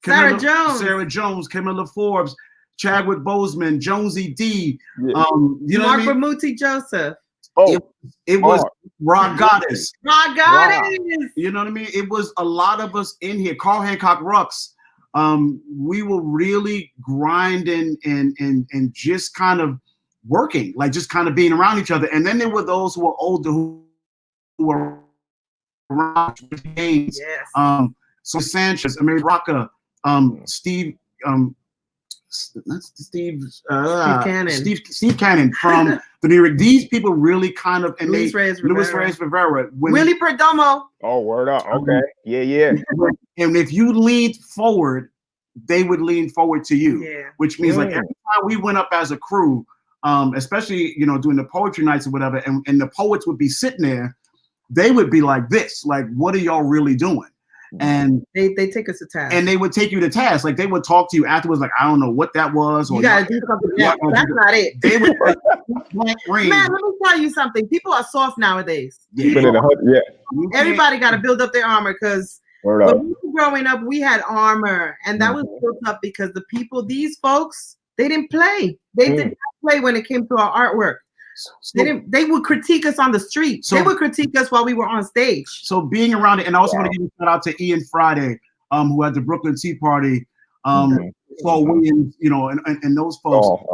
J: Sarah
I: Jones, Camilla Forbes, Chadwick Boseman, Jonesy D, you know
J: Mark
I: what I mean?
J: Bermuti Joseph.
I: It was Rock Goddess.
J: Rock Goddess.
I: You know what I mean? It was a lot of us in here. Carl Hancock Rux. We were really grinding and just kind of working, like just kind of being around each other. And then there were those who were older who were around games.
J: Yes.
I: So Sanchez, Amiri Rocca, Steve Cannon from the New York. These people really kind of, and Luis Reyes Rivera,
J: Willie Perdomo.
G: Oh, word up. Okay. Yeah.
I: And if you leaned forward, they would lean forward to you, which means like every time we went up as a crew, especially, you know, doing the poetry nights or whatever, and the poets would be sitting there, they would be like this, like, what are y'all really doing? And
J: they take us to task.
I: And they would take you to task. Like they would talk to you afterwards, like, I don't know what that was. Or
J: you gotta do something. That's not it.
I: They would
J: Man, let me tell you something. People are soft nowadays. Everybody got to build up their armor because when we were growing up, we had armor, and that was built up because the people, these folks, they didn't play. They did not play when it came to our artwork. They would critique us on the street. They would critique us while we were on stage.
I: So being around it, and I also want to give a shout out to Ian Friday, who had the Brooklyn Tea Party, Saul Williams, you know, and those folks.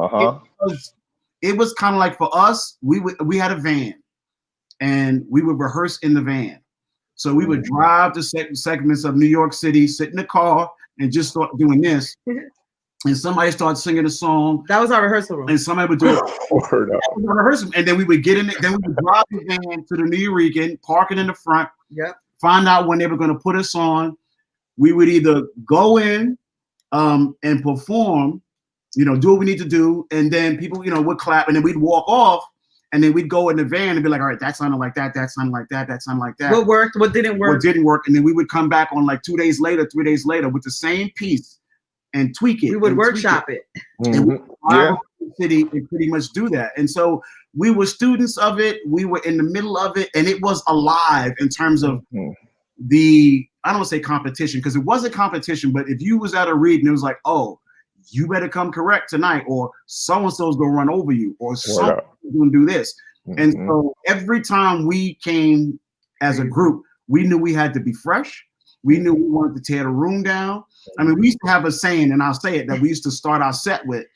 I: It was kind of like for us, we had a van, and we would rehearse in the van. So we would drive to segments of New York City, sit in the car, and just start doing this. And somebody started singing a song.
J: That was our rehearsal room.
I: And somebody would do it. And then we would get in it. Then we would drive the van to the New Eurekan, park it in the front.
J: Yep.
I: Find out when they were going to put us on. We would either go in and perform, you know, do what we need to do. And then people, you know, would clap. And then we'd walk off. And then we'd go in the van and be like, all right, that sounded like that. That sounded like that. That sounded like that.
J: What worked? What didn't work?
I: What didn't work. And then we would come back on like 2 days later, 3 days later with the same piece. And tweak it.
J: We would workshop it.
I: And we would city and pretty much do that. And so we were students of it. We were in the middle of it, and it was alive in terms of the, I don't want to say competition, because it wasn't competition, but if you was at a read and it was like, oh, you better come correct tonight, or so-and-so's gonna run over you, or someone's gonna do this. And so every time we came as a group, we knew we had to be fresh. We knew we wanted to tear the room down. I mean, we used to have a saying, and I'll say it, that we used to start our set with.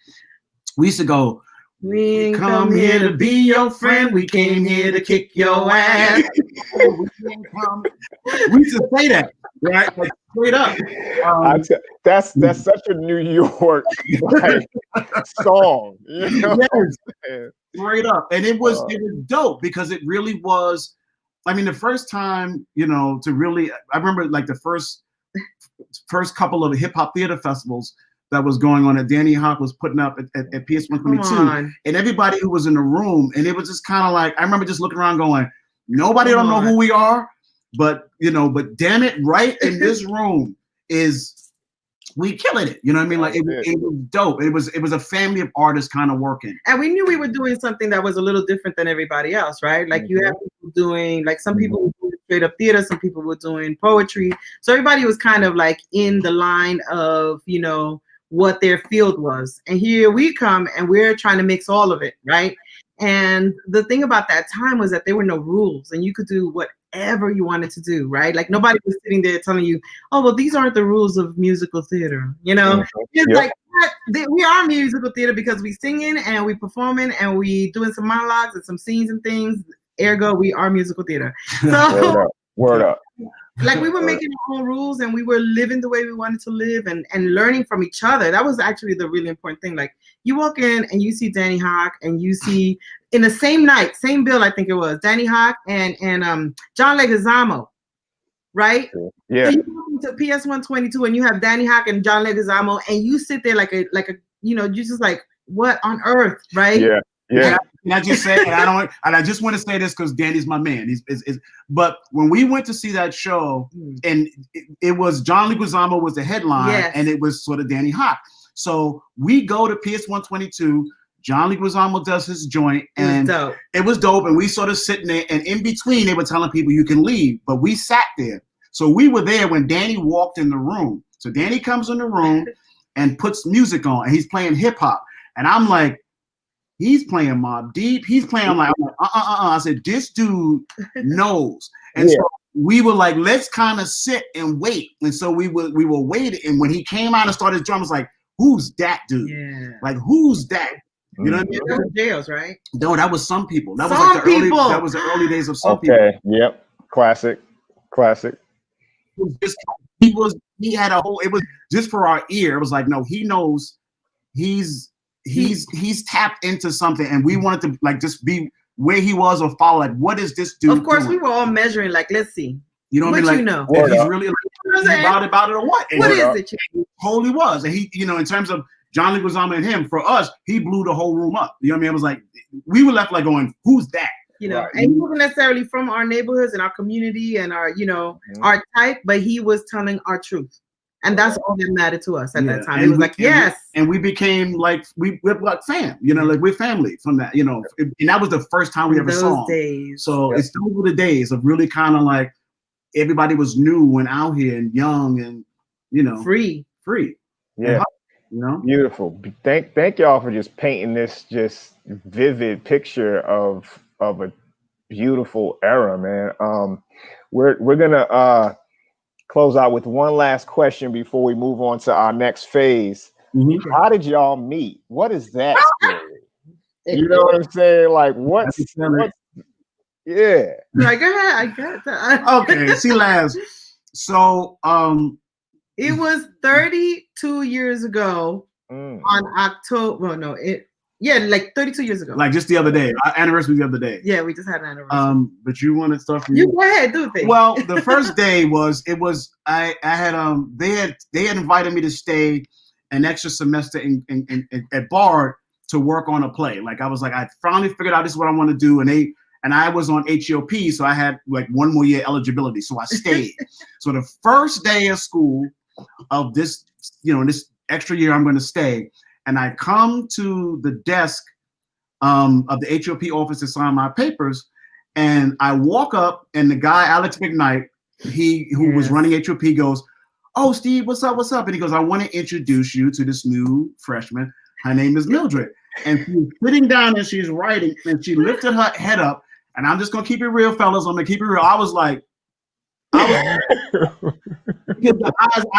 I: We used to go, we come here to be your friend. We came here to kick your ass. We used to say that, right? Like, straight up.
G: That's such a New York like, song. You know?
I: Yes, straight up. And it was dope because it really was. I mean, the first time, you know, to really, I remember like the first couple of hip hop theater festivals that was going on that Danny Hawk was putting up at PS 122, and everybody who was in the room, and it was just kind of like, I remember just looking around going, nobody don't know who we are, but you know, but damn it, right in this room is, we killing it. You know what I mean? Like it was dope. It was a family of artists kind of working.
J: And we knew we were doing something that was a little different than everybody else, right? Like you have people doing, like some people were doing straight up theater, some people were doing poetry. So everybody was kind of like in the line of, you know, what their field was. And here we come and we're trying to mix all of it, right? And the thing about that time was that there were no rules and you could do whatever you wanted to do, right? Like nobody was sitting there telling you, oh, well, these aren't the rules of musical theater, you know? It's like, we are musical theater because we singing and we performing and we doing some monologues and some scenes and things. Ergo, we are musical theater. So,
G: word up.
J: Like we were making our own rules and we were living the way we wanted to live and learning from each other. That was actually the really important thing. Like you walk in and you see Danny Hawk and you see in the same night, same bill, I think it was Danny Hawk and John Leguizamo, right?
G: Yeah.
J: So you go to PS 122 and you have Danny Hawk and John Leguizamo and you sit there like a you know, you're just like, what on earth, right?
G: Yeah. Yeah.
I: And I just say, and I just want to say this because Danny's my man. But when we went to see that show, and it was John Leguizamo was the headline, and it was sort of Danny Hawk. So we go to PS 122. John Leguizamo does his joint, and it was dope. And we sort of sitting there, and in between, they were telling people you can leave, but we sat there. So we were there when Danny walked in the room. So Danny comes in the room and puts music on, and he's playing hip hop, and I'm like, he's playing Mobb Deep. He's playing. I'm like, I said, this dude knows, and so we were like, let's kind of sit and wait. And so we were waiting, and when he came out and started his drum, I was like, who's that dude? Yeah. Like, who's that? You know what I mean?
J: That was Jails, right?
I: No, that was Some People. That was the early days of Some People.
G: Okay. Yep. Classic.
I: He had a whole. It was just for our ear. It was like, no, he knows. He's tapped into something, and we wanted to like just be where he was or follow. Like, what is this dude?
J: Of course,
I: doing?
J: we were all measuring. Like, let's see.
I: You know what I mean? Like,
J: you know,
I: if he's really like, about it or what? And
J: what is it?
I: He totally was, and he, you know, in terms of John Leguizamo and him, for us, he blew the whole room up. You know what I mean? It was like we were left like going, "Who's that?"
J: You know, and he wasn't necessarily from our neighborhoods and our community and our, you know, our type, but he was telling our truth, and that's all that mattered to us at that time. It was like, yes,
I: and we became like we're like fam. You know, like we're family from that. You know, and that was the first time we ever saw him. So it's those were the days of really kind of like everybody was new and out here and young and, you know,
J: free.
G: Yeah.
I: You know,
G: beautiful. Thank y'all for just painting this just vivid picture of a beautiful era, man. We're gonna close out with one last question before we move on to our next phase. Mm-hmm. How did y'all meet? What is that story? You know what I'm saying? Like what's yeah.
J: Like, go ahead, I got that.
I: Okay, see, Laz. So
J: it was 32 years ago on October. Well, no, like 32 years ago.
I: Like just the other day. Our anniversary the other day.
J: Yeah, we just had an anniversary.
I: But you want to start from
J: you? Go ahead, do things.
I: Well, the first day I had they had invited me to stay an extra semester at Bard to work on a play. Like I was like, I finally figured out this is what I want to do, and I was on HEOP, so I had like one more year eligibility, so I stayed. So the first day of school of this, you know, this extra year I'm going to stay, and I come to the desk of the HEOP office to sign my papers, and I walk up, and the guy, Alex McKnight, who was running HEOP, goes, "Oh, Steve, what's up? And he goes, "I want to introduce you to this new freshman. Her name is Mildred." And she's sitting down and she's writing, and she lifted her head up. And I'm just gonna keep it real, fellas. I'm gonna keep it real. I was like, I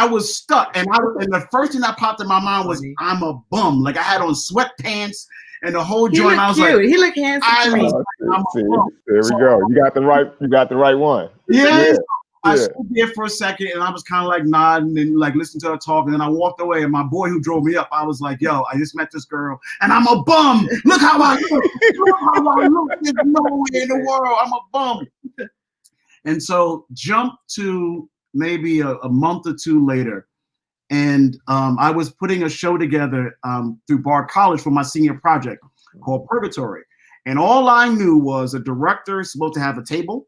I: was stuck, and the first thing that popped in my mind was, I'm a bum. Like I had on sweatpants and the whole joint. I was
J: cute.
I: Like,
J: he looked handsome.
G: There we go. You got the right one.
I: Yeah. I stood there for a second, and I was kind of like nodding and like listening to her talk, and then I walked away. And my boy who drove me up, I was like, "Yo, I just met this girl, and I'm a bum. Look how I look. Look how I look. There's nowhere in the world. I'm a bum." And so, jump to maybe a month or two later, and I was putting a show together through Bard College for my senior project called Purgatory, and all I knew was a director is supposed to have a table,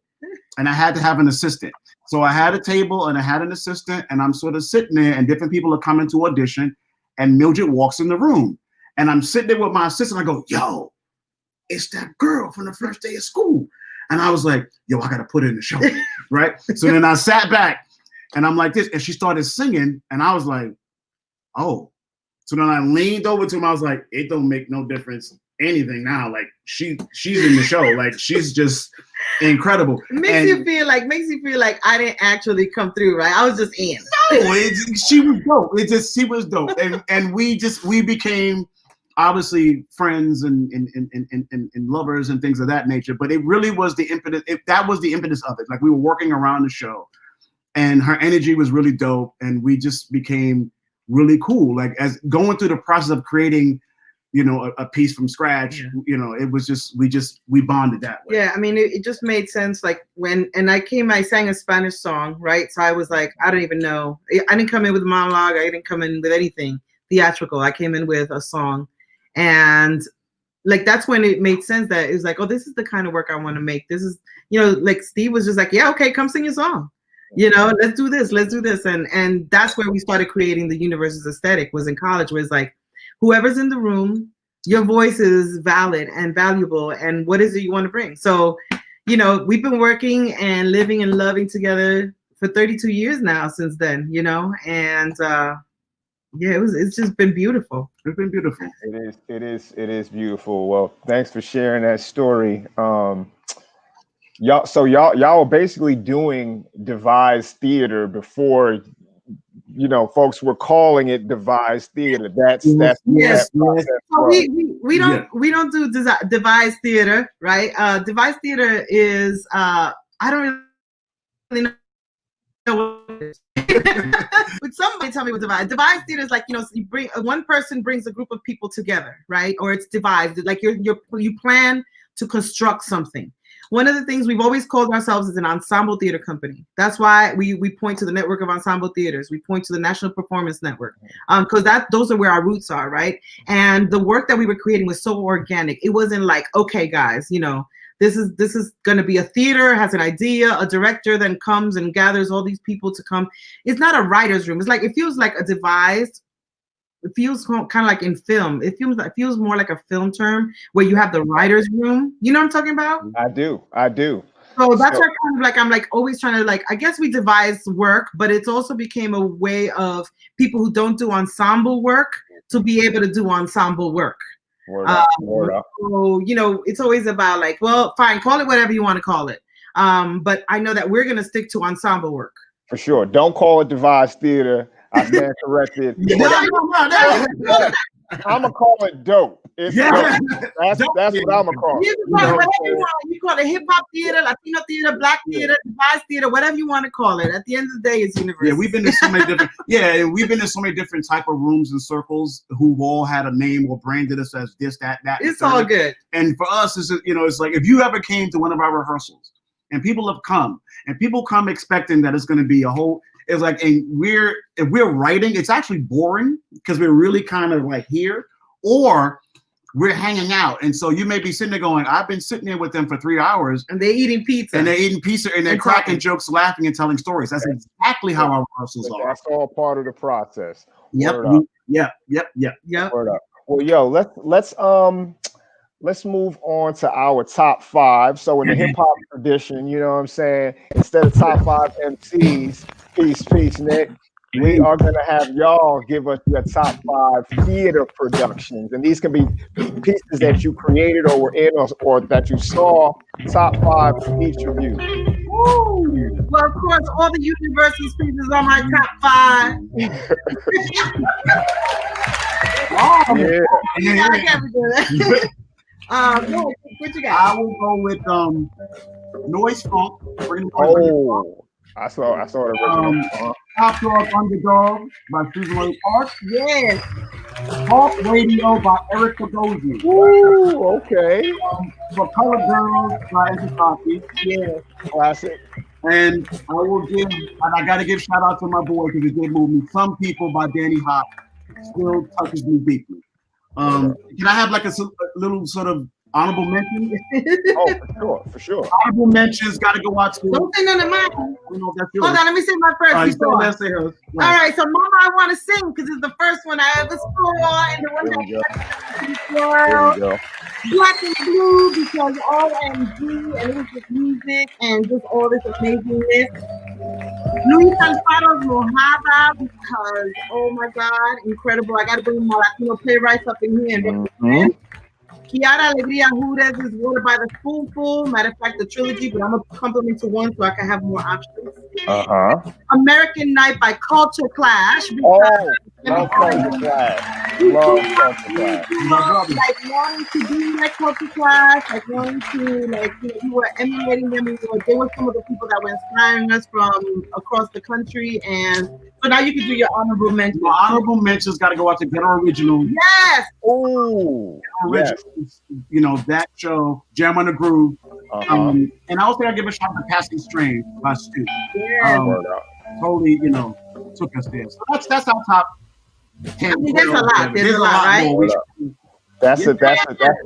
I: and I had to have an assistant. So I had a table and I had an assistant, and I'm sort of sitting there, and different people are coming to audition, and Mildred walks in the room, and I'm sitting there with my assistant. I go, "Yo, it's that girl from the first day of school." And I was like, "Yo, I got to put her in the show." Right. So then I sat back and I'm like this, and she started singing, and I was like, "Oh." So then I leaned over to him. I was like, "It don't make no difference anything now. Like she's in the show. Like she's just incredible."
J: Makes you feel like I didn't actually come through, right? I was just in.
I: No, she was dope. She was dope, and we became obviously friends and lovers and things of that nature. But it really was the impetus. That was the impetus of it. Like we were working around the show, and her energy was really dope, and we just became really cool. Like as going through the process of creating, you know, a piece from scratch, you know, it was just, we bonded that way.
J: Yeah, I mean, it just made sense. Like I sang a Spanish song, right? So I was like, I don't even know. I didn't come in with a monologue. I didn't come in with anything theatrical. I came in with a song. And like, that's when it made sense that it was like, oh, this is the kind of work I want to make. This is, you know, like Steve was just like, yeah, okay, come sing your song. You know, let's do this. And that's where we started creating the Universe's aesthetic, was in college, where it's like, whoever's in the room, your voice is valid and valuable, and what is it you want to bring? So, you know, we've been working and living and loving together for 32 years now since then, you know, and yeah, it's just been beautiful.
I: It's been beautiful.
G: It is beautiful. Well, thanks for sharing that story. Y'all were basically doing devised theater before, you know, folks were calling it devised theater. That's
J: yes.
G: That
J: So we don't do devised theater, right? Devised theater is I don't really know what it is. But somebody tell me what devised theater is. Like, you know, so you bring one person brings a group of people together, right? Or it's devised, like you plan to construct something. One of the things we've always called ourselves is an ensemble theater company. That's why we point to the network of ensemble theaters. We point to the National Performance Network, because those are where our roots are, right? And the work that we were creating was so organic. It wasn't like, okay, guys, you know, this is going to be a theater, has an idea, a director then comes and gathers all these people to come. It's not a writer's room. It's like, it feels like a devised. It feels kind of like in film. It feels more like a film term where you have the writer's room. You know what I'm talking about?
G: I do.
J: So that's why kind of like I'm like always trying to like, I guess we devise work, but it's also became a way of people who don't do ensemble work to be able to do ensemble work.
G: Word up.
J: So, you know, it's always about like, well, fine, call it whatever you want to call it. But I know that we're going to stick to ensemble work.
G: For sure. Don't call it devised theater. I stand corrected.
J: No.
G: I'm gonna call it dope. It's dope. That's what I'm gonna call it.
J: You call it whatever you want. You call it hip hop theater, Latino theater, black theater, devised theater, whatever you want to call it. At the end of the day, it's universal.
I: Yeah, we've been to so many different. We've been in so many different type of rooms and circles who've all had a name or branded us as this, that.
J: It's all good.
I: And for us, it's like if you ever came to one of our rehearsals and people have come and people come expecting that it's going to be a whole. It's like, and if we're writing, it's actually boring because we're really kind of like here, or we're hanging out. And so you may be sitting there going, I've been sitting there with them for 3 hours.
J: And they're eating pizza.
I: And they're cracking jokes, laughing, and telling stories. That's exactly how our rehearsals are.
G: That's all part of the process.
I: Yep.
G: Word up. Well, yo, let's move on to our top 5. So in the hip hop tradition, you know what I'm saying? Instead of top 5 MCs, peace, Nick. We are gonna have y'all give us your top 5 theater productions, and these can be pieces that you created or were in, or that you saw. Top 5 each of you.
J: Woo. Well, of course, all the university pieces are my top 5. What you got?
I: I will go with Noise Funk.
G: I saw the original.
I: Top Dog Underdog by Susan Lloyd Park.
J: Yes.
I: Talk Radio by Eric Kagozi.
G: Ooh, okay.
I: For Color Girls by Enterprise.
J: Yeah.
G: Classic.
I: And I gotta give shout out to my boy because he did move me. Some People by Danny Hop still touches me deeply. Can I have like a little sort of honorable mention?
G: For sure.
I: Honorable mentions gotta go out to.
J: Don't say none of mine.
I: Hold
J: on, let me say my first.
I: All
J: right, so Mama, I Want to Sing, because it's the first one I ever saw, and the one that Black and Blue, because OMG, and it was just music and just all this amazingness. Luis Alfaro's Mojada, because oh my God, incredible! I got to bring my Latino playwrights up in here and represent. Kiara Alegría Judes is Water by the Spoonful. Matter of fact, the trilogy, but I'm going to compliment to one so I can have more options. American Night by Culture Clash.
G: Love Culture Clash. Love Culture Clash.
J: Like wanting to be like Culture Clash, like wanting to, like, you know, we were emulating them. They were some of the people that were inspiring us from across the country. And so now you can do your honorable mentions.
I: My honorable mentions got to go out to Ghetto Original.
J: Yes.
G: Oh,
I: Original. You know, that show, Jam on the Groove. And I also got to give a shout out to Passing Strange by Stu. Totally, you know, took us there. So that's our top 10.
J: I mean, there's a lot. There's a lot, right?
G: That's a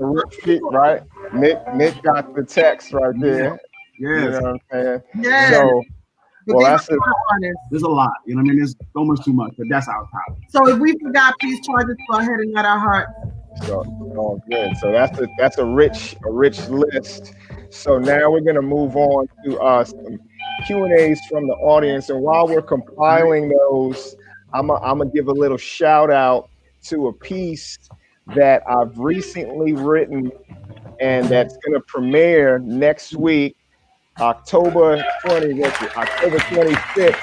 G: rich feat, right? Nick got the text right there.
I: Yes.
G: You know what I'm saying?
J: Yeah.
G: So,
I: there's a lot. You know what I mean? There's almost too much, but that's our top.
J: So if we forgot, please charge us to our head and not our heart.
G: So all good. So that's a rich list. So now we're gonna move on to some Q&As from the audience. And while we're compiling those, I'm gonna give a little shout out to a piece that I've recently written and that's gonna premiere next week, October 26th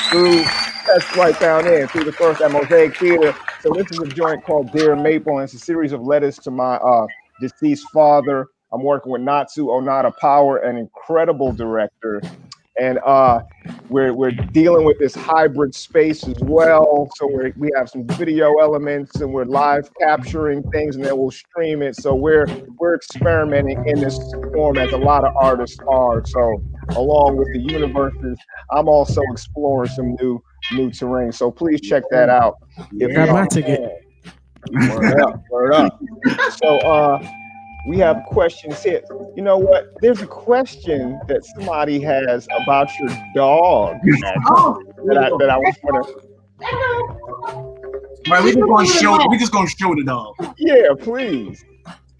G: through, that's right down there, through the first at Mosaic Theater. So this is a joint called Dear Maple, and it's a series of letters to my deceased father. I'm working with Natsu Onada Power, an incredible director. And we're dealing with this hybrid space as well. So we have some video elements and we're live capturing things and then we'll stream it. So we're experimenting in this form as a lot of artists are. So along with the universes, I'm also exploring some new terrain. So please check that out.
H: Got my ticket.
G: Word up. So we have questions here. You know what? There's a question that somebody has about your dog that I was wondering.
I: Right, we just gonna show the dog.
G: Yeah, please.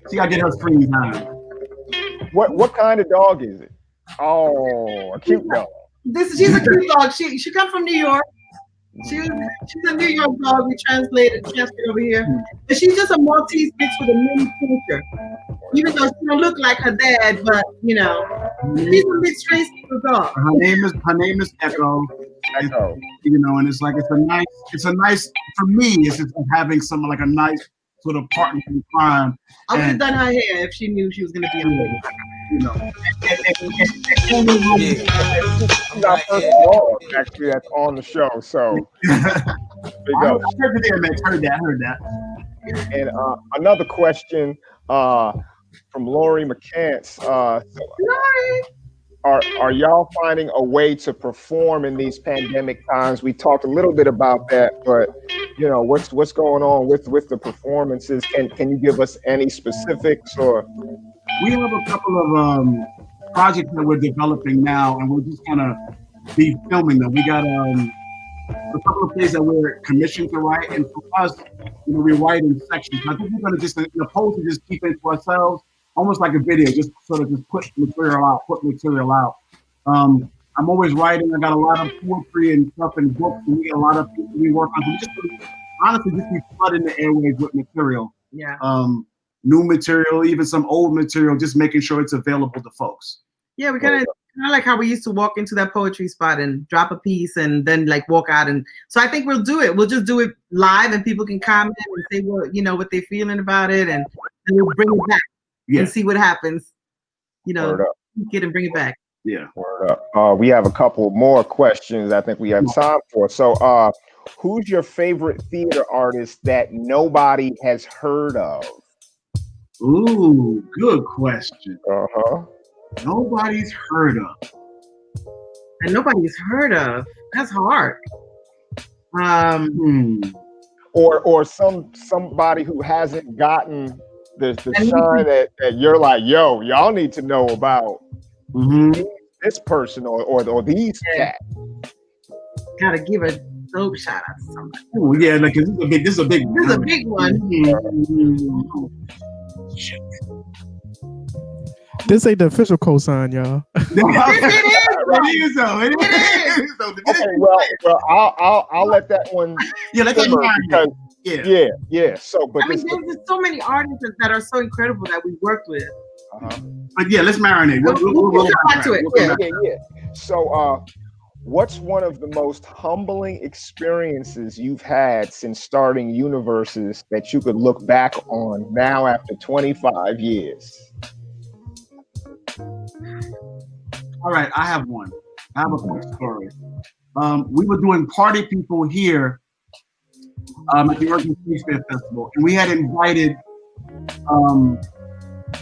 I: See, I get her screen time.
G: What kind of dog is it? Oh, a cute dog.
J: She's a cute dog. She comes from New York. She's a New York dog. We transferred over here. But she's just a Maltese mixed with a mini pincher. Even though she don't look like her dad, but she's a big strange little dog.
I: Her name is Echo. Echo. And it's a nice for me. It's just having someone like a nice sort of partner in crime.
J: I would have done her hair if she knew she was gonna be a lady.
G: Actually, that's on the show. So
I: I heard that.
G: And another question from Lori McCants. Are y'all finding a way to perform in these pandemic times? We talked a little bit about that, but what's going on with the performances? Can you give us any specifics? Or
I: we have a couple of projects that we're developing now, and we're just gonna be filming them. We got a couple of plays that we're commissioned to write, and for us, we write in sections. I think we're gonna just opposed to just keep it to ourselves. Almost like a video, just sort of just put material out. I'm always writing. I got a lot of poetry and stuff and books, and we got a lot of people we work on. So just be flooding the airwaves with material.
J: Yeah.
I: New material, even some old material, just making sure it's available to folks.
J: Yeah, we kind of like how we used to walk into that poetry spot and drop a piece and then walk out. And so I think we'll do it. We'll just do it live, and people can comment and say what they're feeling about it, and we'll bring it back.
I: Yeah.
J: And see what happens. Get and bring it back.
I: Yeah.
G: Word up. We have a couple more questions I think we have time for. So who's your favorite theater artist that nobody has heard of?
I: Ooh, good question.
G: Nobody's
I: heard of.
J: And nobody's heard of. That's hard.
G: Or somebody who hasn't gotten the shine that you're like, yo, y'all need to know about this person or these cats.
J: Gotta give a dope shout out to somebody.
I: Oh yeah, like this is a big
J: one.
H: This ain't the official cosign, y'all.
I: It is.
G: Okay, well, I'll let that one.
I: Yeah, let that one.
G: Yeah. So, but
J: there's so many artists that are so incredible that we worked with.
I: But yeah, let's marinate. We'll
J: come back to it.
G: Yeah. So, what's one of the most humbling experiences you've had since starting Universes that you could look back on now after 25 years?
I: All right, I have one. I have a quick story. We were doing Party People here at the Urban Shakespeare Festival, and we had invited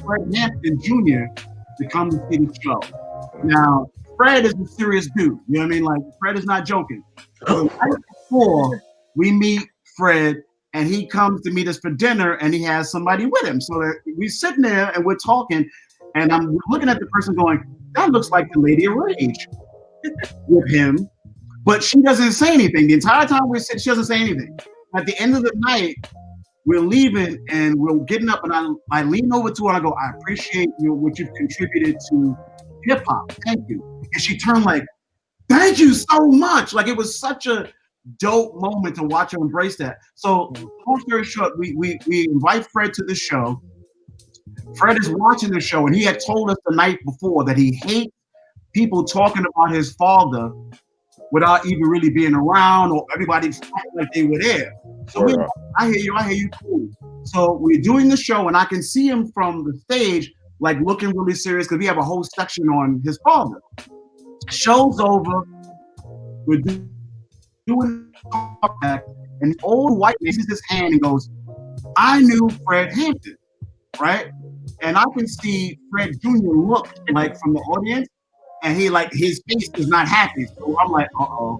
I: Fred Hampton Jr. to come to see the show. Now, Fred is a serious dude. You know what I mean? Like, Fred is not joking. So right before we meet Fred, and he comes to meet us for dinner, and he has somebody with him. So we're sitting there, and we're talking, and I'm looking at the person going, that looks like the Lady of Rage with him. But she doesn't say anything. The entire time we're sitting, she doesn't say anything. At the end of the night, we're leaving and we're getting up, and I lean over to her and I go, I appreciate what you've contributed to hip hop. Thank you. And she turned like, thank you so much. Like, it was such a dope moment to watch her embrace that. So, long story short, we invite Fred to the show. Fred is watching the show, and he had told us the night before that he hates people talking about his father without even really being around or everybody felt like they were there. So I hear you, cool. So we're doing the show, and I can see him from the stage, like looking really serious, because we have a whole section on his father. Show's over, we're doing talkback, and the old white man raises his hand and goes, I knew Fred Hampton, right? And I can see Fred Jr. look like from the audience, and he like his face is not happy. So I'm like, uh-oh.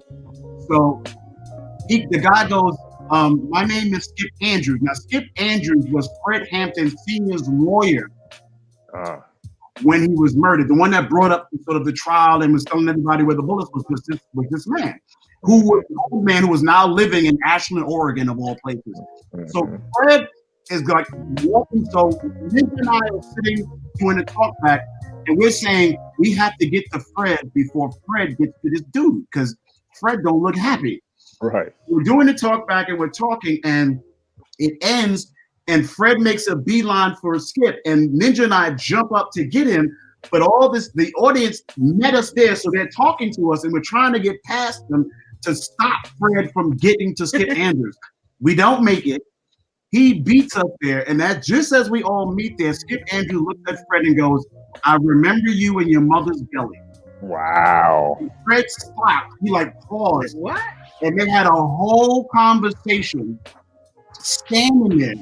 I: So the guy goes, my name is Skip Andrews. Now, Skip Andrews was Fred Hampton Sr.'s lawyer when he was murdered. The one that brought up sort of the trial and was telling everybody where the bullets was this man, who was an old man who was now living in Ashland, Oregon, of all places. So Fred is like walking. So Nick and I are sitting doing the talk back, and we're saying we have to get to Fred before Fred gets to this dude, because Fred don't look happy.
G: Right.
I: We're doing the talk back and we're talking, and it ends, and Fred makes a beeline for Skip, and Ninja and I jump up to get him, but the audience met us there, so they're talking to us, and we're trying to get past them to stop Fred from getting to Skip Andrews. We don't make it. He beats us there, and that just as we all meet there, Skip Andrews looks at Fred and goes, I remember you in your mother's belly.
G: Wow.
I: And Fred stopped. He like paused.
J: What?
I: And they had a whole conversation standing there.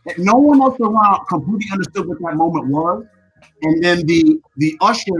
I: And no one else around completely understood what that moment was. And then the usher,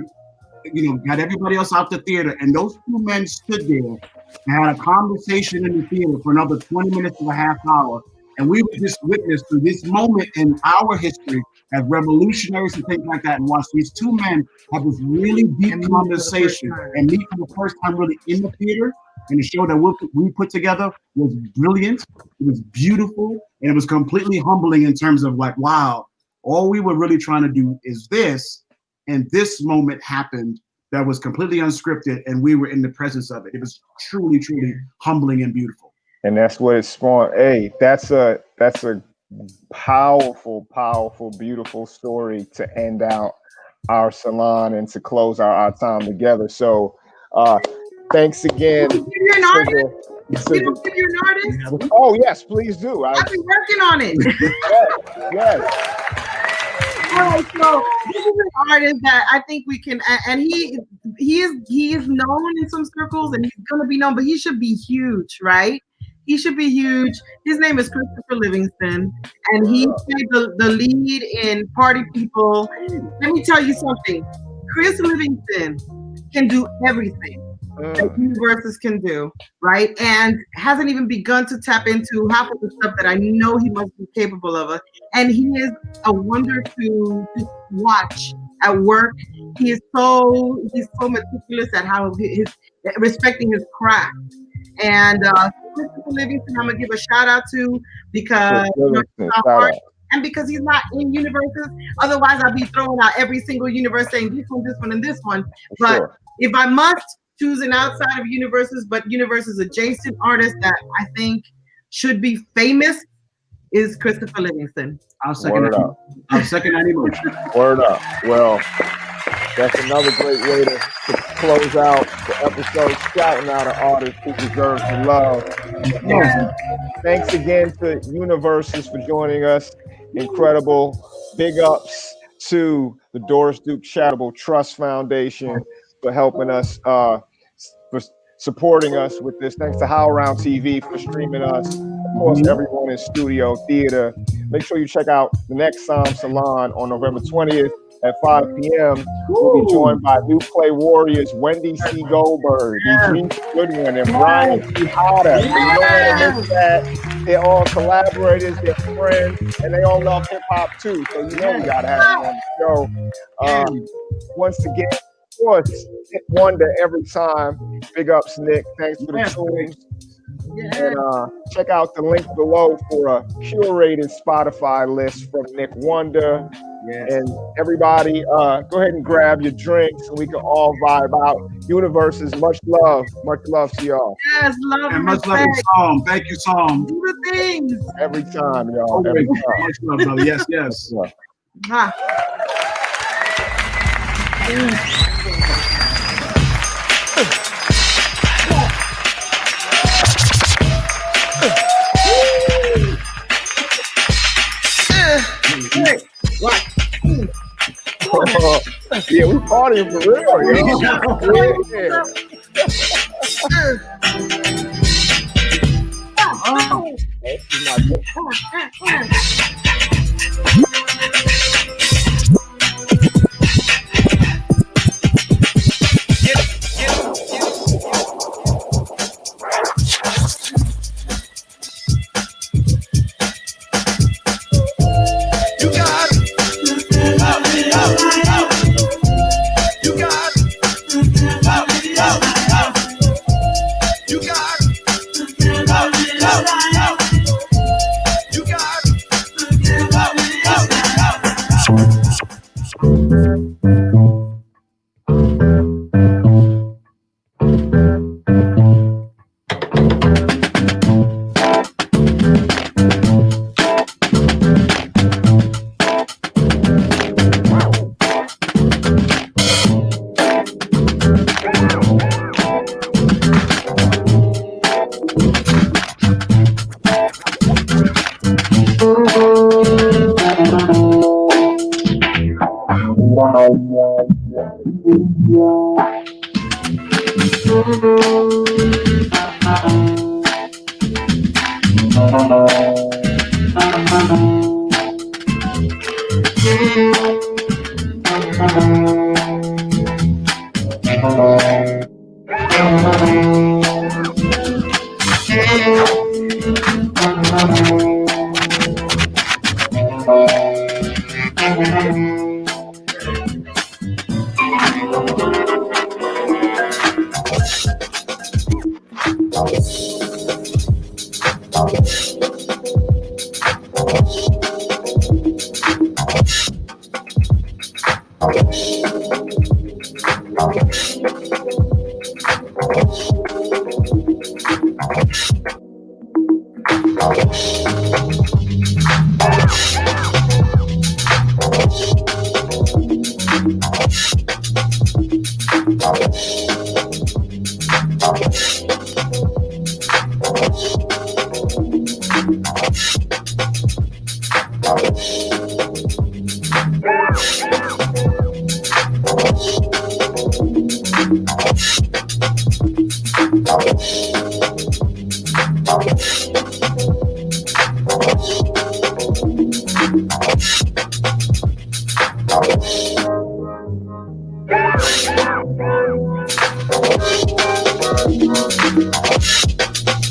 I: got everybody else out the theater. And those two men stood there and had a conversation in the theater for another 20 minutes to a half hour. And we were just witness to this moment in our history as revolutionaries and things like that, and watch these two men have this really deep conversation and meet for the first time really in the theater. And the show that we put together was brilliant. It was beautiful, and it was completely humbling in terms of like, wow, all we were really trying to do is this, and this moment happened that was completely unscripted, and we were in the presence of it. It was truly, truly humbling and beautiful.
G: And that's what it spawned. Hey, that's a powerful, powerful, beautiful story to end out our salon and to close our time together. So thanks again.
J: You're an artist? You're an artist?
G: Oh, yes, please do.
J: I've been working on it.
G: Yes.
J: All right, so this is an artist that I think we can, and he is known in some circles, and he's gonna be known, but he should be huge, right? He should be huge. His name is Christopher Livingston, and he played the lead in Party People. Let me tell you something. Chris Livingston can do everything that universes can do, right? And hasn't even begun to tap into half of the stuff that I know he must be capable of. And he is a wonder to watch at work. He's so meticulous at how his respecting his craft. And Christopher Livingston, I'm gonna give a shout out to, because and because he's not in universes. Otherwise, I'd be throwing out every single universe saying this one, and this one. But if I must choose an outside of universes, but universes adjacent artist that I think should be famous, is Christopher Livingston.
I: I'll second that emotion.
G: Word up. Well, that's another great way to close out the episode, shouting out an artist who deserves the love. Yeah. Thanks again to Universes for joining us. Incredible. Big ups to the Doris Duke Charitable Trust Foundation for helping us, for supporting us with this. Thanks to HowlRound TV for streaming us. Of course, everyone in Studio Theater. Make sure you check out the next Psalm Salon on November 20th. At 5 p.m., we'll be joined by New Play Warriors, Wendy C. Goldberg, Eugene Goodwin, and Brian C. Potter. You don't want to miss that. They're all collaborators, they're friends, and they all love hip hop too. So you know we gotta have them on the show. Once again, of course, hit wonder every time. Big ups, Nick. Thanks for the tunes. And check out the link below for a curated Spotify list from Nick Wonder. Yes. And everybody, go ahead and grab your drinks and we can all vibe out. Universes, much love to y'all.
J: Yes, love
I: and much love to Psalm. Thank you, Psalm.
J: Do the things.
G: Every time, y'all. Every time.
I: Much love, brother. Yes, yes.
J: Ha.
G: What? Yeah, we partying for real,
A: Yeah.